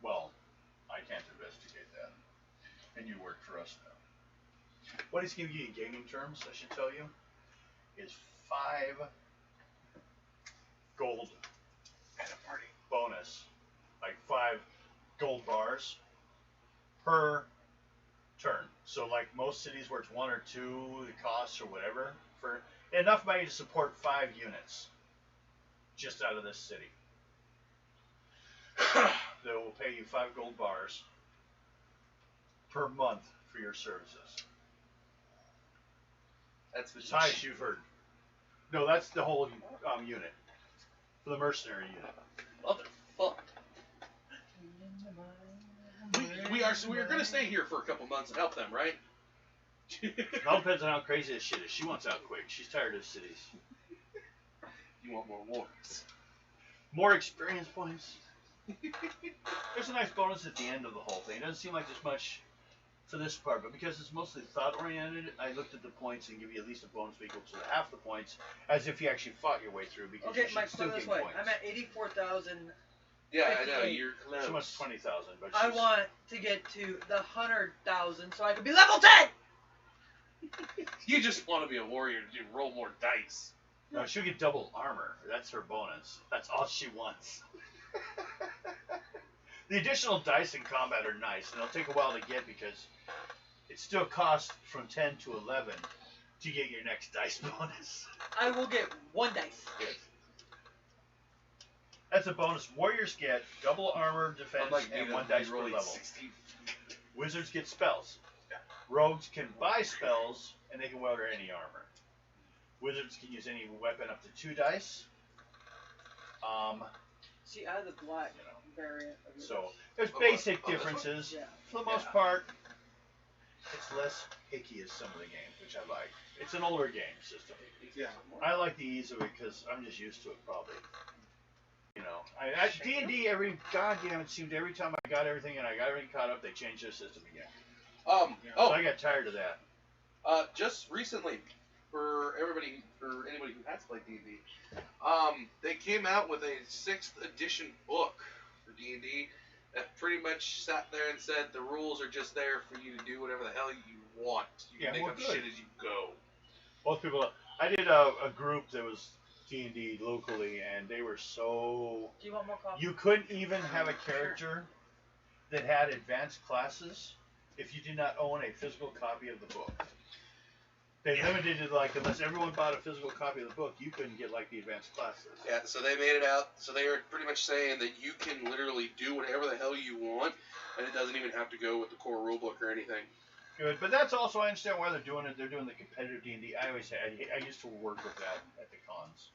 Well, I can't investigate that. And you work for us now. What he's giving you in gaming terms, I should tell you, is 5 gold and a party bonus. Like 5 gold bars per turn. So like most cities where it's 1 or 2, the costs or whatever, for enough money to support 5 units just out of this city. They will pay you 5 gold bars per month for your services. That's the It's highest you've heard. No, that's the whole unit. For the mercenary unit. Motherfuck. We're gonna stay here for a couple months and help them, right? It all depends on how crazy this shit is. She wants out quick. She's tired of cities. You want more wars? More experience points. There's a nice bonus at the end of the whole thing. It doesn't seem like there's much for this part, but because it's mostly thought oriented, I looked at the points and give you at least a bonus equal to half the points, as if you actually fought your way through. Because Okay, you should Mike, still put it this gain way. points. I'm at 84,000. Yeah, I know. 58. You're close. She wants 20,000, but I she's, want to get to the 100,000 so I can be level 10! You just want to be a warrior to roll more dice. no, she'll get double armor. That's her bonus. That's all she wants. The additional dice in combat are nice, and they'll take a while to get because it still costs from 10 to 11 to get your next dice bonus. I will get 1 dice. Yes. That's a bonus. Warriors get double armor, defense, and 1 dice per level. 16. Wizards get spells. Rogues can buy spells, and they can wear any armor. Wizards can use any weapon up to 2 dice. See, I have the black variant of it. So there's Oh, basic oh, this one? differences. Yeah. For the most part, it's less picky as some of the games, which I like. It's an older game system. Yeah. I like the ease of it because I'm just used to it, probably. You know, D&D goddamn it seemed every time I got everything and I got everything caught up, they changed their system again. So I got tired of that. Just recently, for anybody who has played D&D, they came out with a 6th edition book for D&D that pretty much sat there and said the rules are just there for you to do whatever the hell you want. You can make up shit as you go. Most people, I did a group that was D&D locally, and they were so. Do you want more coffee? You couldn't even have a character that had advanced classes if you did not own a physical copy of the book. They limited it, like, unless everyone bought a physical copy of the book, you couldn't get, like, the advanced classes. Yeah, so they made it out. So they are pretty much saying that you can literally do whatever the hell you want, and it doesn't even have to go with the core rulebook or anything. Good, but that's also, I understand why they're doing it. They're doing the competitive D&D. I always say, I used to work with that at the cons.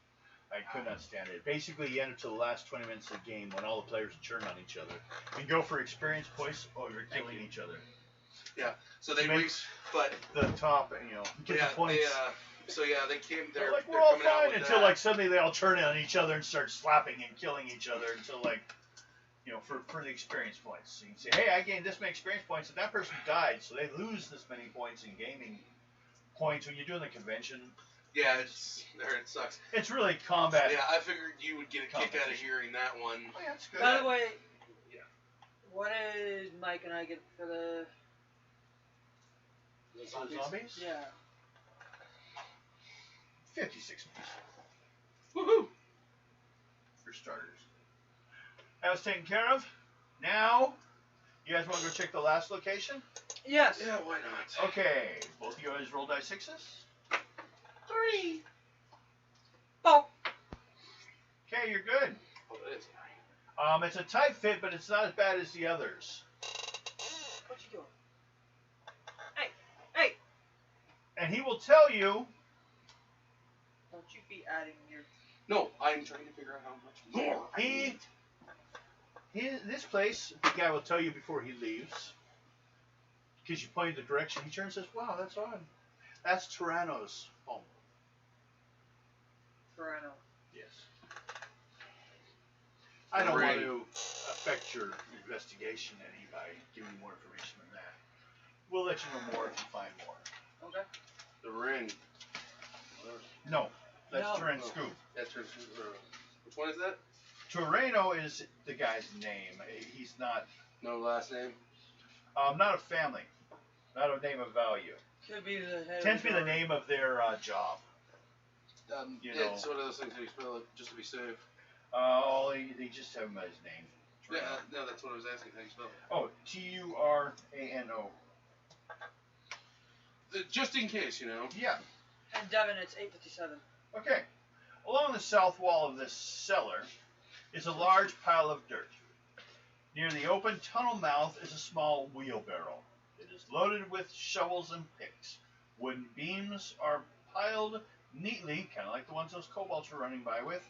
I could not stand it. Basically, you enter to the last 20 minutes of the game when all the players turn on each other and go for experience points or you're killing each other. Yeah, so they Makes but the top, get yeah, the points. they came. They're They're like, they're we're all coming out fine with until that. like suddenly they all turn on each other and start slapping and killing each other until like, for the experience points. So you can say, hey, I gained this many experience points and that person died, so they lose this many points in gaming points when you're doing the convention. Yeah, it sucks. It's really combat. Yeah, I figured you would get a kick out of Competition. hearing that one. Oh, yeah, it's good. By the way, Yeah. what did Mike and I get for the... For the zombies? Yeah. 56 Woohoo! for starters. That was taken care of. Now, you guys want to go check the last location? Yes. Yeah, why not? Okay, both of you guys roll die 6s. 3. Oh. Okay, you're good. Oh, that is It's a tight fit, but it's not as bad as the others. What you doing? Hey. And And he will tell you. Don't you be adding your. No, I'm trying to figure out how much more I need. This place, the guy will tell you before he leaves. Because you point the direction. He turns and says, wow, that's odd. That's Tyranno's home. Toronto. Yes. I don't want to affect your investigation any by giving you more information than that. We'll let you know more if you find more. Okay. The ring. No, that's No. Tyrann Oh. Scoop. That's her. Which one is that? Tyranno is the guy's name. He's not last name. not a family. Not a name of value. Could be the head. Tends of to be the name of their job. You know. It's one of those things that you spell it just to be safe. They just have him as his name. Yeah, no, that's what I was asking. How you spell it? Oh, Turano. Just in case, you know. Yeah. And Devin, it's 8:57. Okay. Along the south wall of this cellar is a large pile of dirt. Near the open tunnel mouth is a small wheelbarrow. It is loaded with shovels and picks. Wooden beams are piled neatly, kind of like the ones those kobolds were running by with.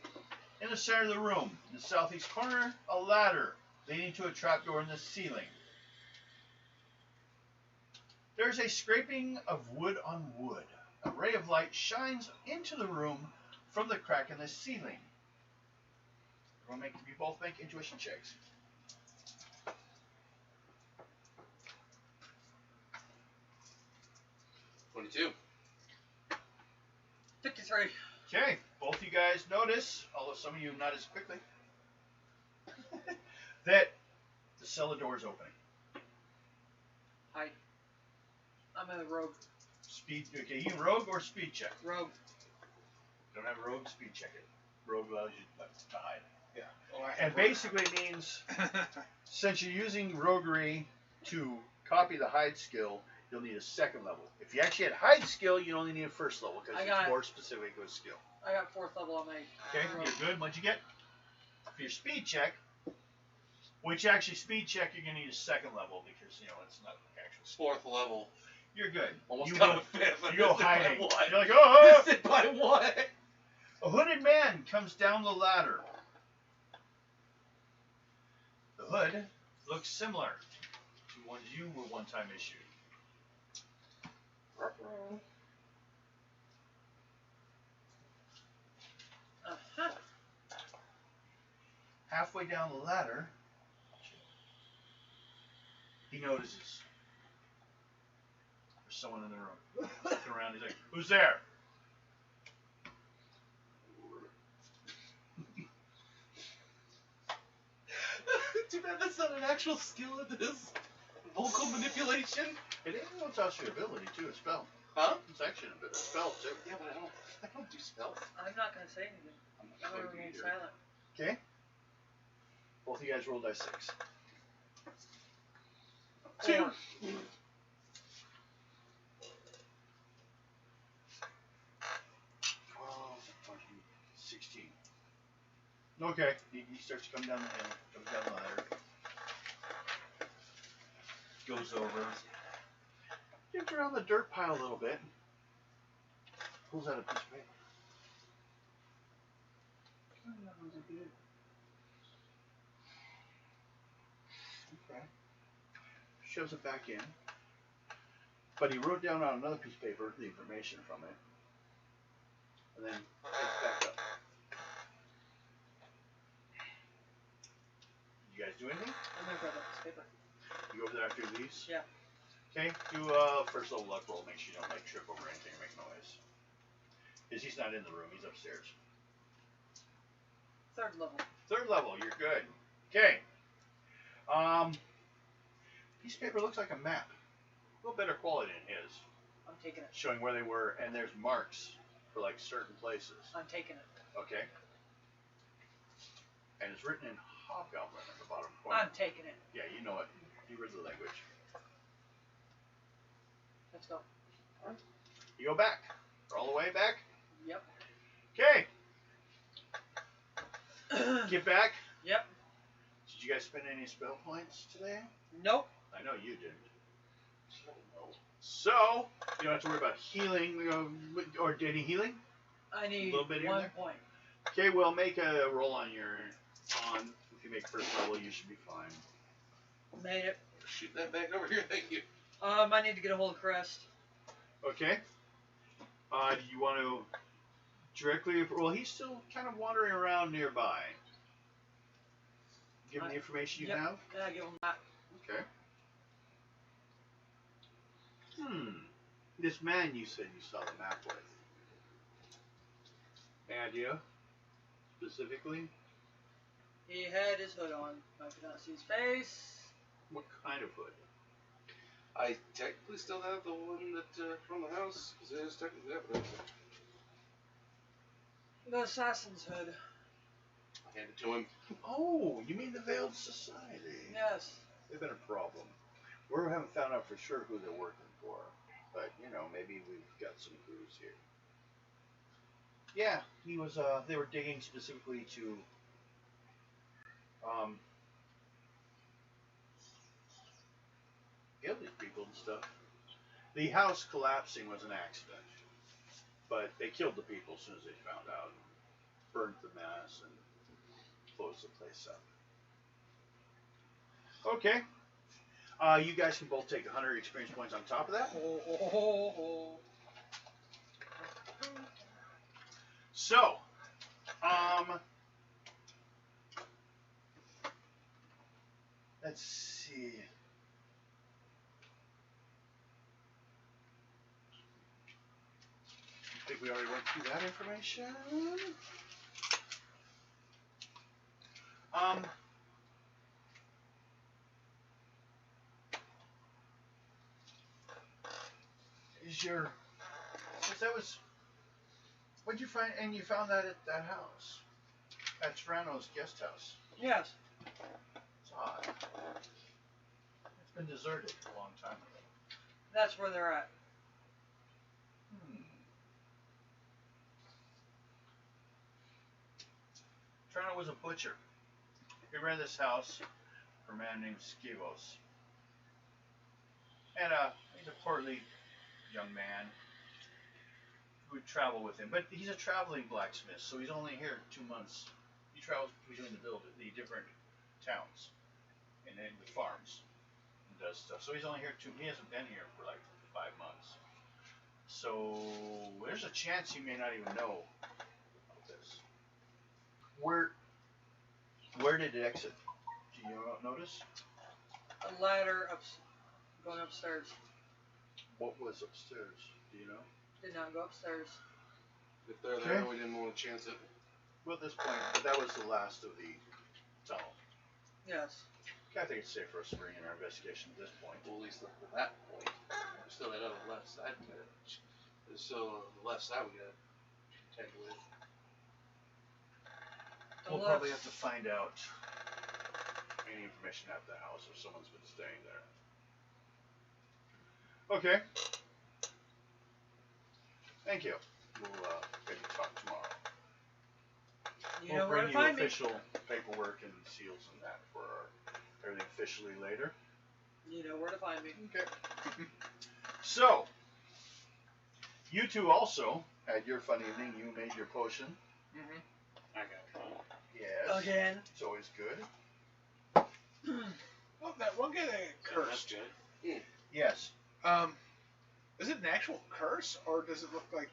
In the center of the room, in the southeast corner, a ladder leading to a trapdoor in the ceiling. There's a scraping of wood on wood. A ray of light shines into the room from the crack in the ceiling. You both make intuition checks. 22. 53. Okay, both you guys notice, although some of you not as quickly, that the cellar door is opening. Hi. I'm a rogue. Speed. Okay, you can rogue or speed check. Rogue. Don't have a rogue, speed check it. Rogue allows you to hide. Yeah. Oh, I And have basically means, since you're using roguery to copy the hide skill, you'll need a second level. If you actually had hide skill, you only need a first level because it's more specific with skill. I got 4th level on my. Okay, you're good. What'd you get? For your speed check, which actually speed check, you're gonna need a second level because it's not actual skill. 4th level. You're good. Almost You got go, a 5th. you go hiding. By one. You're like, oh! Missed it by one. A hooded man comes down the ladder. The hood looks similar to ones you were one time issued. Uh-huh. Halfway down the ladder, he notices there's someone in the room. Looking around, he's like, "Who's there?" Too bad that's not an actual skill in this. Vocal manipulation. It is actually an ability too, a spell. Huh? It's actually a spell too. Yeah, but I don't do spells. I'm not going to say anything. I'm going to remain silent. Okay. Both of you guys roll dice 6. 2. 12, 16. Okay, he starts to come down the hill, comes down the ladder, goes over, gets around the dirt pile a little bit, pulls out a piece of paper. Okay. Shoves it back in, but he wrote down on another piece of paper the information from it, and then heads back up. You guys do anything? I'm going to grab that piece of paper. You go over there after he leaves? Yeah. Okay, do first level luck roll. Make sure you don't trip over anything or make noise. Because he's not in the room, he's upstairs. 3rd level. 3rd level, you're good. Okay. Piece of paper looks like a map. A little better quality than his. I'm taking it. Showing where they were, and there's marks for certain places. I'm taking it. Okay. And it's written in Hobgoblin at the bottom corner. I'm taking it. Yeah, you know it. You read the language. Let's go. You go back. All the way back. Yep. Okay. Get back. Yep. Did you guys spend any spell points today? Nope. I know you didn't. No. So, you don't have to worry about healing, or any healing. I need Little bit in 1 there? point. Okay, well, make a roll on your If you make first level, you should be fine. Made it. Shoot that back over here, thank you. I need to get a hold of Crest. Okay. Do you want to directly? Well, he's still kind of wandering around nearby. Give him the information you Yep. have. Yeah, give him that. Okay. This man you said you saw the map with. Any idea? Specifically? He had his hood on. I could not see his face. What kind of hood? I technically still have the one that from the house, because it is technically evidence. The assassin's hood. I hand it to him. Oh, you mean the Veiled Society? Yes. They've been a problem. We haven't found out for sure who they're working for, but maybe we've got some clues here. Yeah, he was. They were digging specifically to kill these people and stuff. The house collapsing was an accident, but they killed the people as soon as they found out, and burnt the mess and closed the place up. Okay. You guys can both take 100 experience points on top of that. So, let's see. I think we already went through that information. Since that was, what'd you find? And you found that at that house, at Serrano's guest house. Yes. It's odd. It's been deserted a long time ago. That's where they're at. Serrano was a butcher. He ran this house for a man named Skivos. And he's a portly young man who would travel with him. But he's a traveling blacksmith, so he's only here 2 months. He travels between the different towns and then the farms and does stuff. So he's only here he hasn't been here for like 5 months. So there's a chance he may not even know about this. Where did it exit? Do you notice? A ladder going upstairs. What was upstairs? Do you know? Did not go upstairs. If they're there, we didn't want to chance it. Well, at this point, but that was the last of the tunnel. Yes. I think it's safe for us to bring in our investigation at this point. Well, at least up to that point. There's still that other left side. There's still the left side we gotta contend with. We'll probably have to find out any information at the house if someone's been staying there. Okay. Thank you. We'll maybe talk tomorrow. You know We'll where bring to you find me. official paperwork and seals and that for everything officially later. You know where to find me. Okay. So, you two also had your fun evening. You made your potion. Mm-hmm. I got one. Yes. Again. It's always good. Oh, that one guy that got That's cursed. good. Yes. Is it an actual curse, or does it look like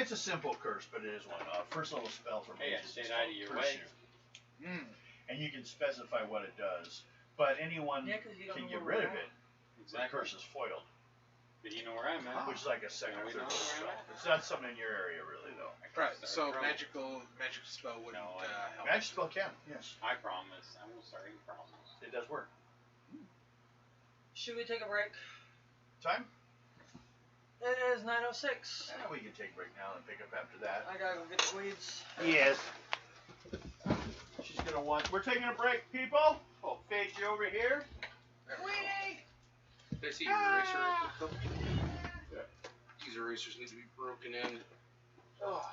It's a simple curse, but it is one. First level spell for Hey, I mages. stayed It's out of called your Curse way. You. And you can specify what it does, but anyone Yeah, 'cause you don't can know get where rid we're of at. it. The Exactly. curse is foiled, But you know where I'm at. which is like a second or We third know level where I'm spell. at. It's not something in your area, really, though. I can right? start So trouble. magic spell wouldn't No, help. Magic spell can, yes. I promise. I will start a promise. It does work. Should we take a break? Time? It is 9:06. We can take a break now and pick up after that. I gotta go get the weeds. Yes. She's gonna want. We're taking a break, people. I'll fade you over here. Weedie! Can I see your eraser real quick, though? Yeah. These erasers need to be broken in. Oh.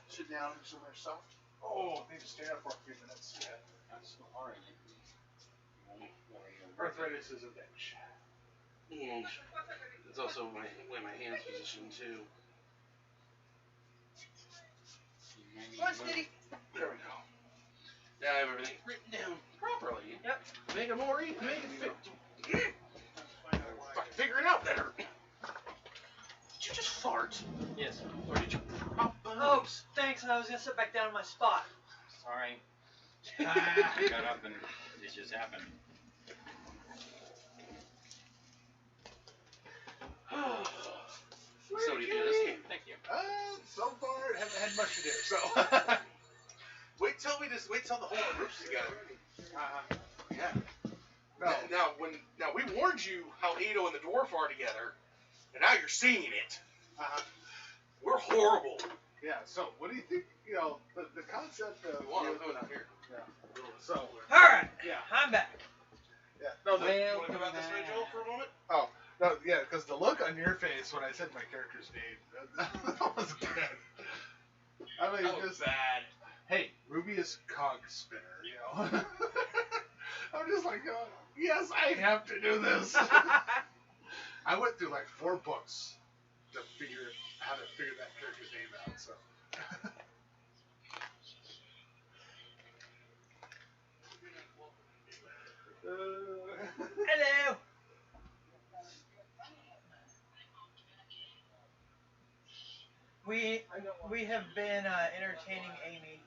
Sit down somewhere soft. Oh, I need to stand up for a few minutes. Yeah. I'm so hard. Arthritis is a bitch. And it's also my way my hands positioned too. Come on, Smitty. There we go. Now I have everything written down properly. Yep. Make it more easy. Make it fit. Fucking figure it out better. Did you just fart? Yes. Or did you prop bones? Oh, thanks. I was gonna sit back down in my spot. Sorry. I got up and it just happened. So what do you do this game? Thank you. So far, haven't had much to do. So. Wait till the whole group's together. Yeah. No. Now we warned you how Ito and the dwarf are together, and now you're seeing it. We're horrible. Yeah. So, what do you think? You know, the concept of. We want to go down here. Yeah. So. All right. Yeah. I'm back. Yeah. No. You want to come out this way, Joel, for a moment? Oh. No, yeah, because the look on your face when I said my character's name, that was bad. I mean, That was just bad. hey, Rubius Cog Spinner, you know. I'm just like, yes, I have to do this. I went through like 4 books to figure how to figure that character's name out. So. Hello. We have been entertaining Amy.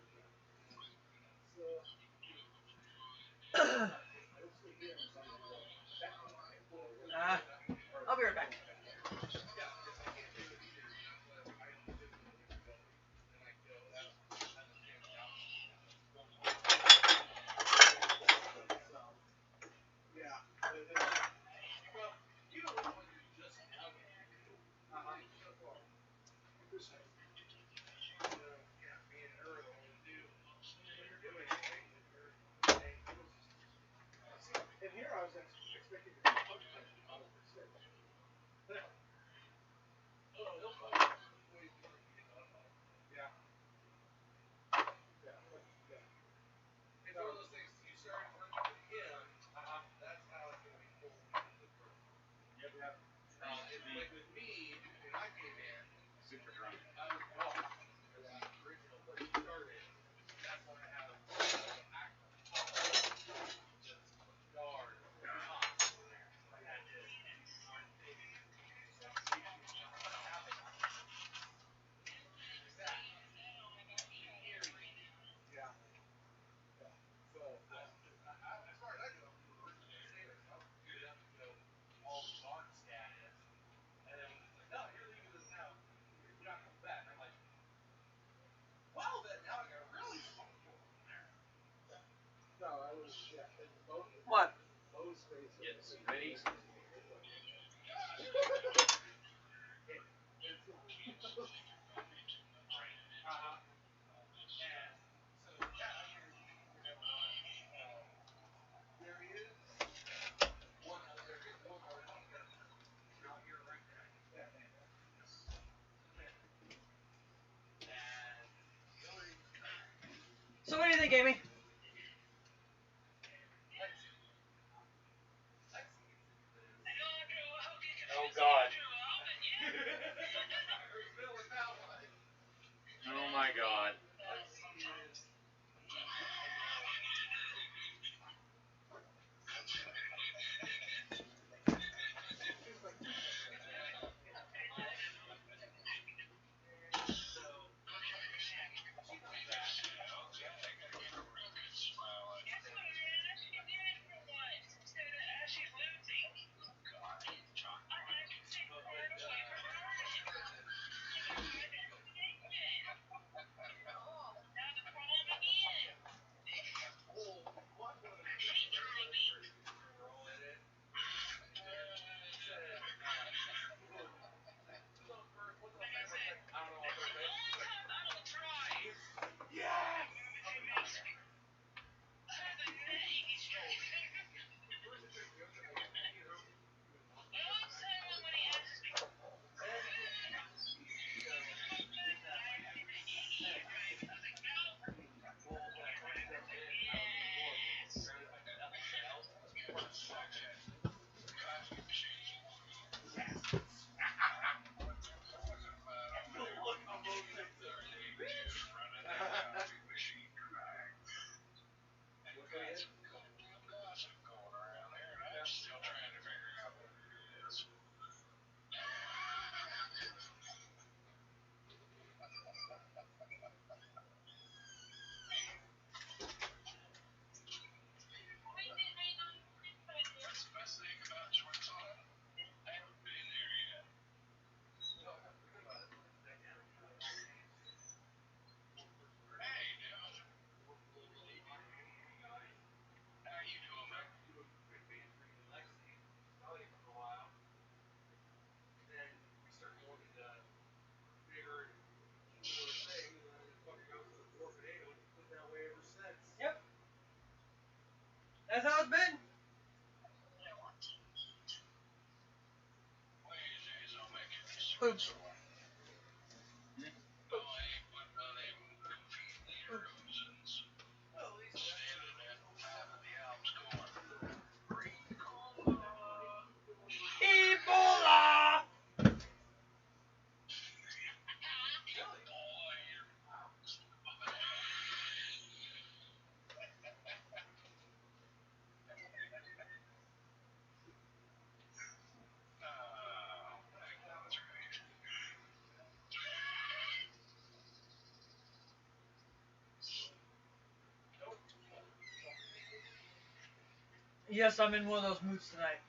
I'll be right back. And here I was expecting to be It's one of those things, you start working with him, that's how it's going to be pulled into the group. It's like with me, when I came in, Super drunk. I was wrong. For the original place you started, that's when I have guard. What? Yes. Ready? So what do you think, Amy? Oh God. Oh my God. That's how it's been. Oops. Ebola! Yes, I'm in one of those moods tonight.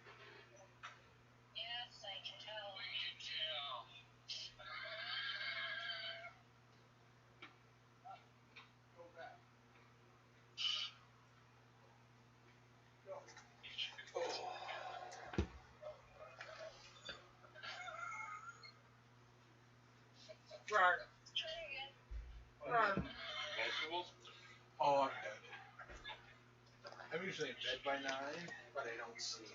Right. Right. Vegetables? Oh, I'm dead. I'm usually in bed by 9, but I don't sleep.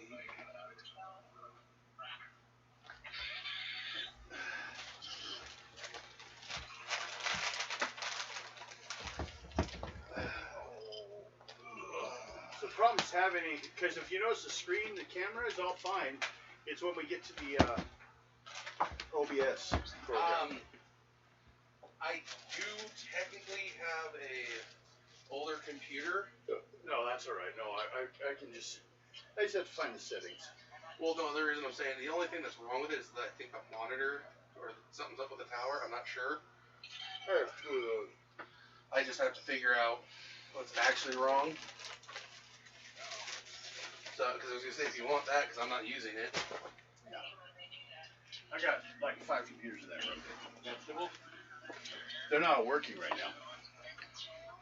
The problem is having because if you notice the screen, the camera is all fine. It's when we get to the OBS program. I do technically have a older computer. No, that's all right. No, I can just I just have to find the settings. Well, no, the reason I'm saying the only thing that's wrong with it is that I think the monitor or something's up with the tower. I'm not sure. I have two of those. I just have to figure out what's actually wrong. So, because I was gonna say if you want that, because I'm not using it. No. I got like 5 computers in that room. Vegetables? They're not working right now.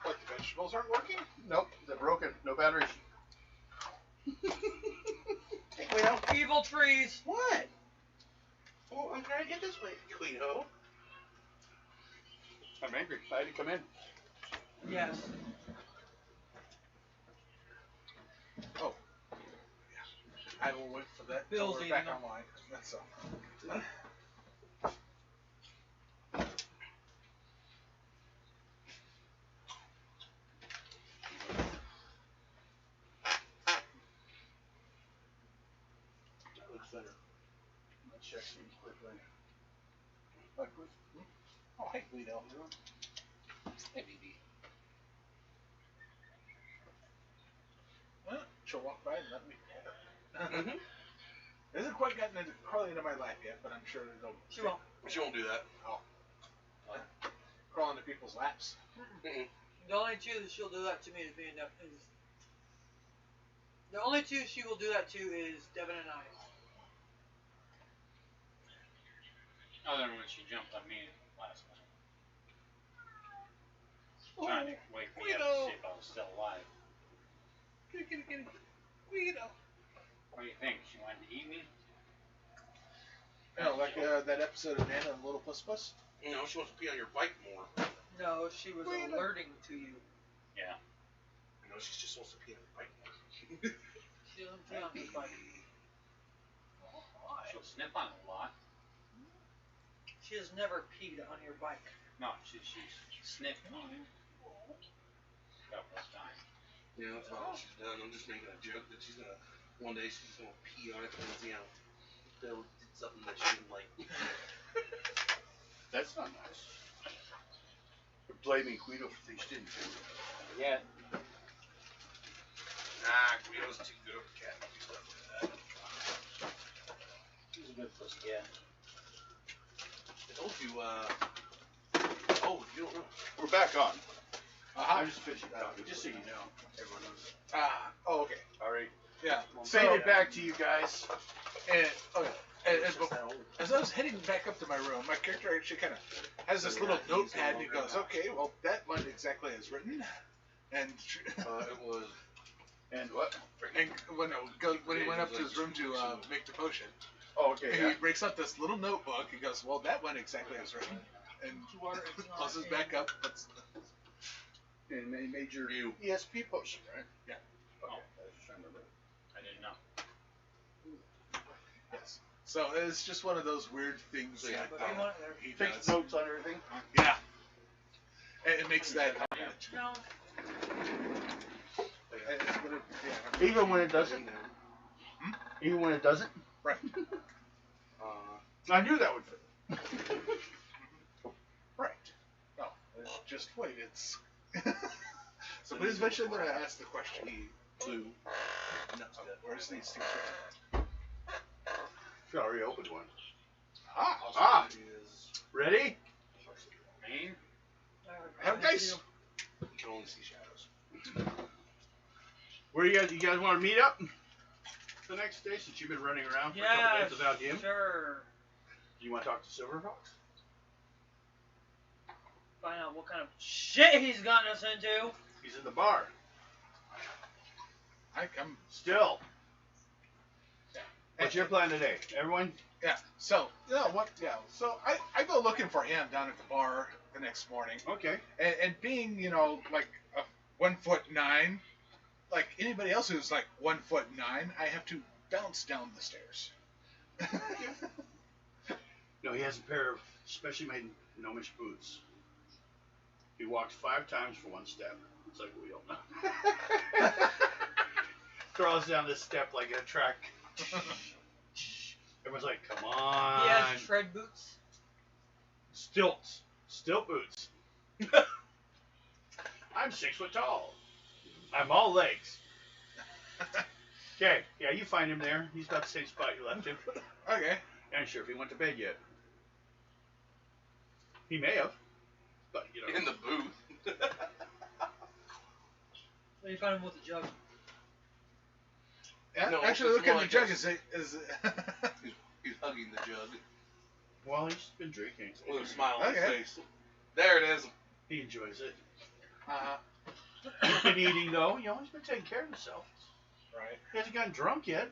What, the vegetables aren't working? Nope, they're broken. No batteries. Well, Evil trees. what? Well, I'm trying to get this way, Cleo. I'm angry. I had to come in. Yes. Oh. Yeah. I will wait for that till Bill's we're eating back them. online. That's all. That looks better. Let's check these quickly. Oh, hey, Guido. Hey, BB. Well, she'll walk by and let me pet her. Mm-hmm. Hasn't quite gotten crawling into my lap yet, but I'm sure it'll. She won't. She won't do that. Crawl into people's laps. Mm-mm. The only two that she'll do that to me is being Devin. The only two she will do that to is Devin and I. Other than when she jumped on me last night. Trying to wake me up to see if I was still alive. Get it. Guido. What do you think? She wanted to eat me? You know, like that episode of Nana and the Little Puss Puss? You know, she wants to pee on your bike more. No, she was Guido. alerting to you. Yeah. You know, she just wants to pee on your bike more. She doesn't pee on his bike. She'll sniff on it a lot. She has never peed on your bike. No, she's sniffed on it. A couple of times. Yeah, that's not what she's done. I'm just making a joke that she's gonna, one day she's gonna pee on it because, you know, Bill did something that she didn't like. That's not nice. You're blaming Guido for things she didn't do. Yeah. Nah, Guido's too good of a cat to do stuff like that. She's a good pussy, yeah. I told you, oh, you don't know. We're back on. Uh-huh. I'm just finishing talking, just so you know. Everyone knows. Oh, okay. All right. Yeah. Fade it back to you guys. And, okay. As I was heading back up to my room, my character actually kind of has this little notepad and he goes, okay, well, that went exactly as written. And It was. And what? and when he went up to his room to make the potion, Oh, okay. he Yeah. breaks up this little notebook. He goes, well, that went exactly as written. And closes back up. And they made your You. ESP potion, right? Yeah. Oh, I was just trying to remember. I didn't know. Yes. So it's just one of those weird things Yeah. that But you want there. he Takes does. notes on everything. Yeah. And it makes that. No. It's gonna, yeah. Even when it doesn't. Even when it doesn't. Right. I knew that would fit. Right. No, just wait. It's. So please eventually when I ask the question, he flew. No, where's these two? She already opened one. Ah. Ready? Main? Have dice. You can only see shadows. Where you guys want to meet up? The next day, since you've been running around for a couple Yeah, days without him. sure. Do you want to talk to Silver Fox? Find out what kind of shit he's gotten us into. He's in the bar. I come. Still. What's your plan today? Everyone? Yeah. So what? Yeah. So I go looking for him down at the bar the next morning, Okay. and being like a 1'9", like anybody else who's like 1'9", I have to bounce down the stairs. No, he has a pair of specially made gnomish boots. He walks 5 times for 1 step. It's like a wheel. Crawls down this step like a track. Everyone's like, come on. He has tread boots. Stilts. Stilt boots. I'm 6 foot tall. I'm all legs. Okay, yeah, you find him there. He's about the same spot you left him. Okay. I'm sure if he went to bed yet. He may have, but you know. In the booth. Then you find him with a jug. No, Actually, it's look at more the like jug. a- Is He's hugging the jug Well, he's been drinking. with a smile on his Okay. face. There it is. He enjoys it. uh He's been eating though. You know, he's been taking care of himself. right. He hasn't gotten drunk yet.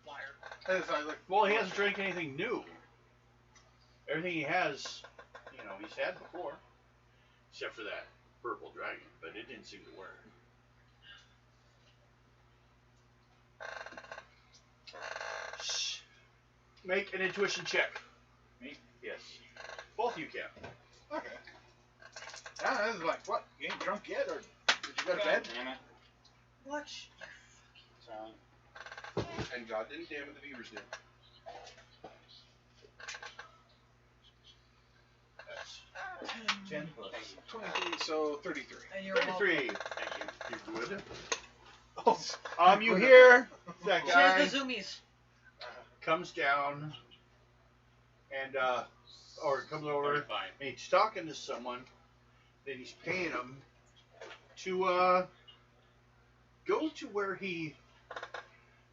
Liar. As I look, Well, he hasn't drank anything new. Everything he has, you know, he's had before, except for that purple dragon, but it didn't seem to work. Make an intuition check. Me? Yes. Both you can. Okay. This is like, what? You ain't drunk yet, or did you go to bed? Damn it. What? So, And God didn't damn it, the viewers did. That's 10 plus. 23, so 33. And you're 33. Thank you. You're good. Oh, You hear that She guy has the zoomies. comes down and or comes over fine. and he's talking to someone, then he's paying him to go to where he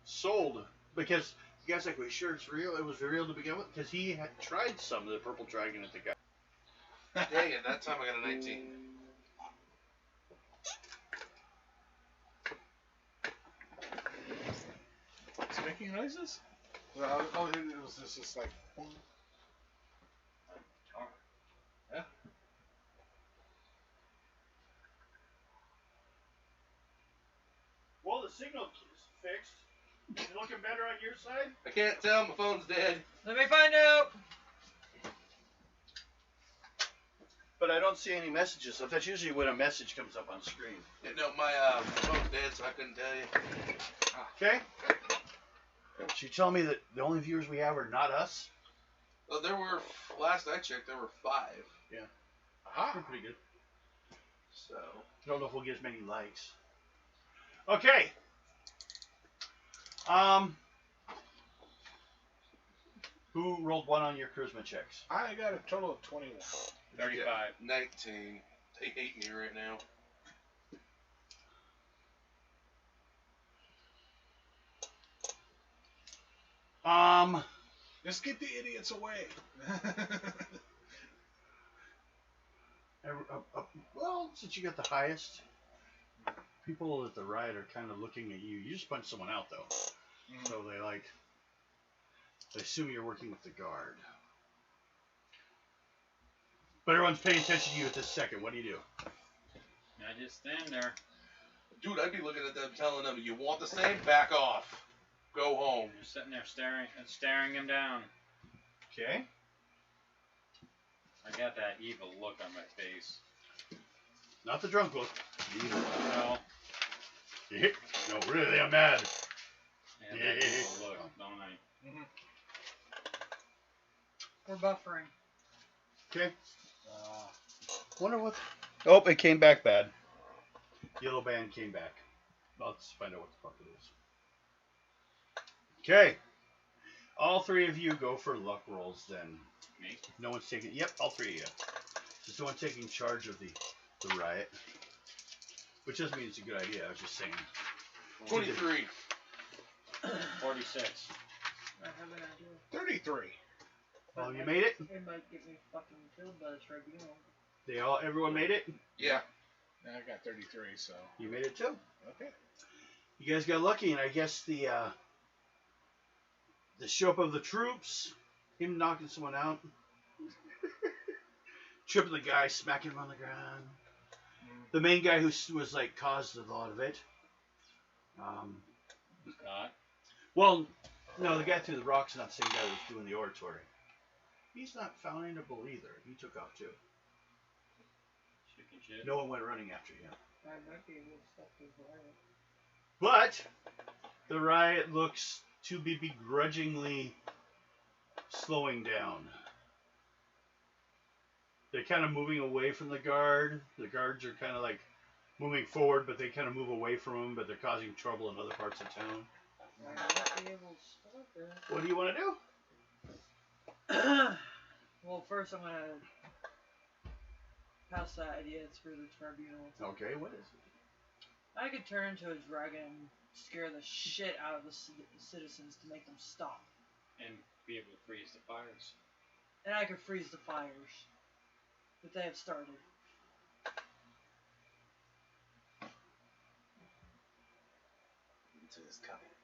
sold, because the guy's like, "Well, sure it's real? It was real to begin with," because he had tried some of the purple dragon at the guy. Dang it, that time I got a 19. Is it making noises? Well, all it was just like. Yeah. Well, the signal is fixed. Is it looking better on your side? I can't tell, my phone's dead. Let me find out. But I don't see any messages. So that's usually when a message comes up on screen. Yeah, no, my phone's dead, so I couldn't tell you. Okay. So you tell me that the only viewers we have are not us? Well, there were, last I checked, there were 5. Aha. We're pretty good. So, Don't know if we'll get as many likes. Okay. Who rolled 1 on your charisma checks? I got a total of 21. 35. 19. They hate me right now. Just keep the idiots away. Well, since you got the highest, people at the right are kind of looking at you. You just punched someone out, though. So they assume you're working with the guard. But everyone's paying attention to you at this second. What do you do? I just stand there. Dude, I'd be looking at them, telling them, "You want the same? Back off. Go home." You're sitting there staring him down. Okay. I got that evil look on my face. Not the drunk look. No. No, really, I'm mad. And that evil look, don't I? Mm-hmm. We're buffering. Okay. Wonder what. Oh, it came back bad. Yellow band came back. Let's find out what the fuck it is. Okay. All three of you go for luck rolls then. Me? No one's taking. Yep, all three of you. Just no one taking charge of the riot. Which doesn't mean it's a good idea. I was just saying. 23. 46. I have an idea. 33. Well, you made it. It might get me fucking killed by the tribunal. Everyone made it. Yeah. I got 33, so. You made it too. Okay. You guys got lucky, and I guess the show up of the troops, him knocking someone out, tripping the guy, smacking him on the ground. The main guy who was like caused a lot of it. Scott? Well, no, the guy threw the rocks, not the same guy who was doing the oratory. He's not foundable either. He took off too. Chicken shit. No one went running after him. I might be able to stop this riot. But the riot looks to be begrudgingly slowing down. They're kind of moving away from the guard. The guards are kind of like moving forward, but they kind of move away from them, but they're causing trouble in other parts of town. I might be able to stop it. What do you want to do? Well, first I'm gonna pass that idea through the tribunal. Okay, what is it? I could turn into a dragon and scare the shit out of the citizens to make them stop. And be able to freeze the fires. And I could freeze the fires that they have started. Into this coming.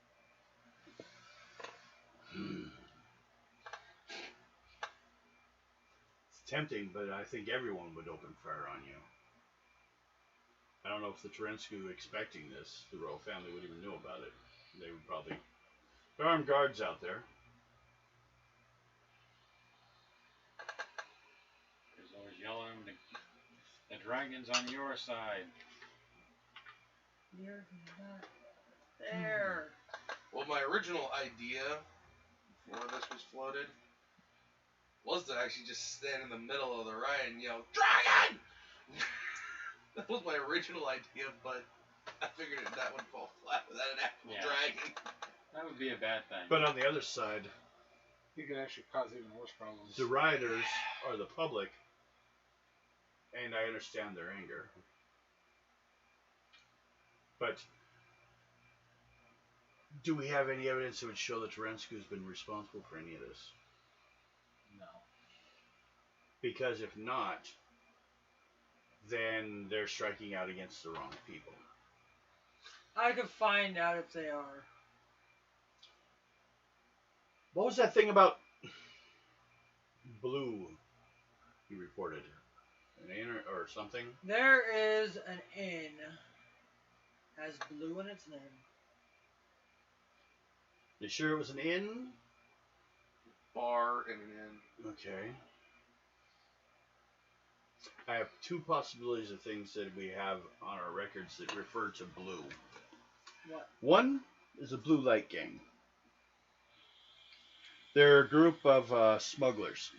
It's tempting, but I think everyone would open fire on you. I don't know if the Terensku expecting this, the royal family would even know about it. They would probably... There are armed guards out there. There's always yelling, the dragon's on your side. You're not there. Well, my original idea, before this was floated, was to actually just stand in the middle of the riot and yell, "Dragon!" That was my original idea, but I figured that would fall flat without an actual dragon. That would be a bad thing. But on the other side, You can actually cause even worse problems. the rioters are the public, and I understand their anger. But do we have any evidence that would show that Terensku's been responsible for any of this? No. Because if not, then they're striking out against the wrong people. I could find out if they are. What was that thing about blue you reported? An inn or something? There is an inn. Has blue in its name. You sure it was an inn? Bar and an inn. Okay. I have two possibilities of things that we have on our records that refer to blue. What? One is a blue light gang. They're a group of smugglers.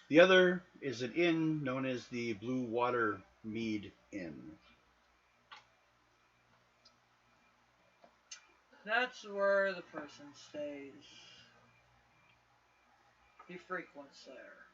The other is an inn known as the Blue Water Mead Inn. That's where the person stays. He frequents there.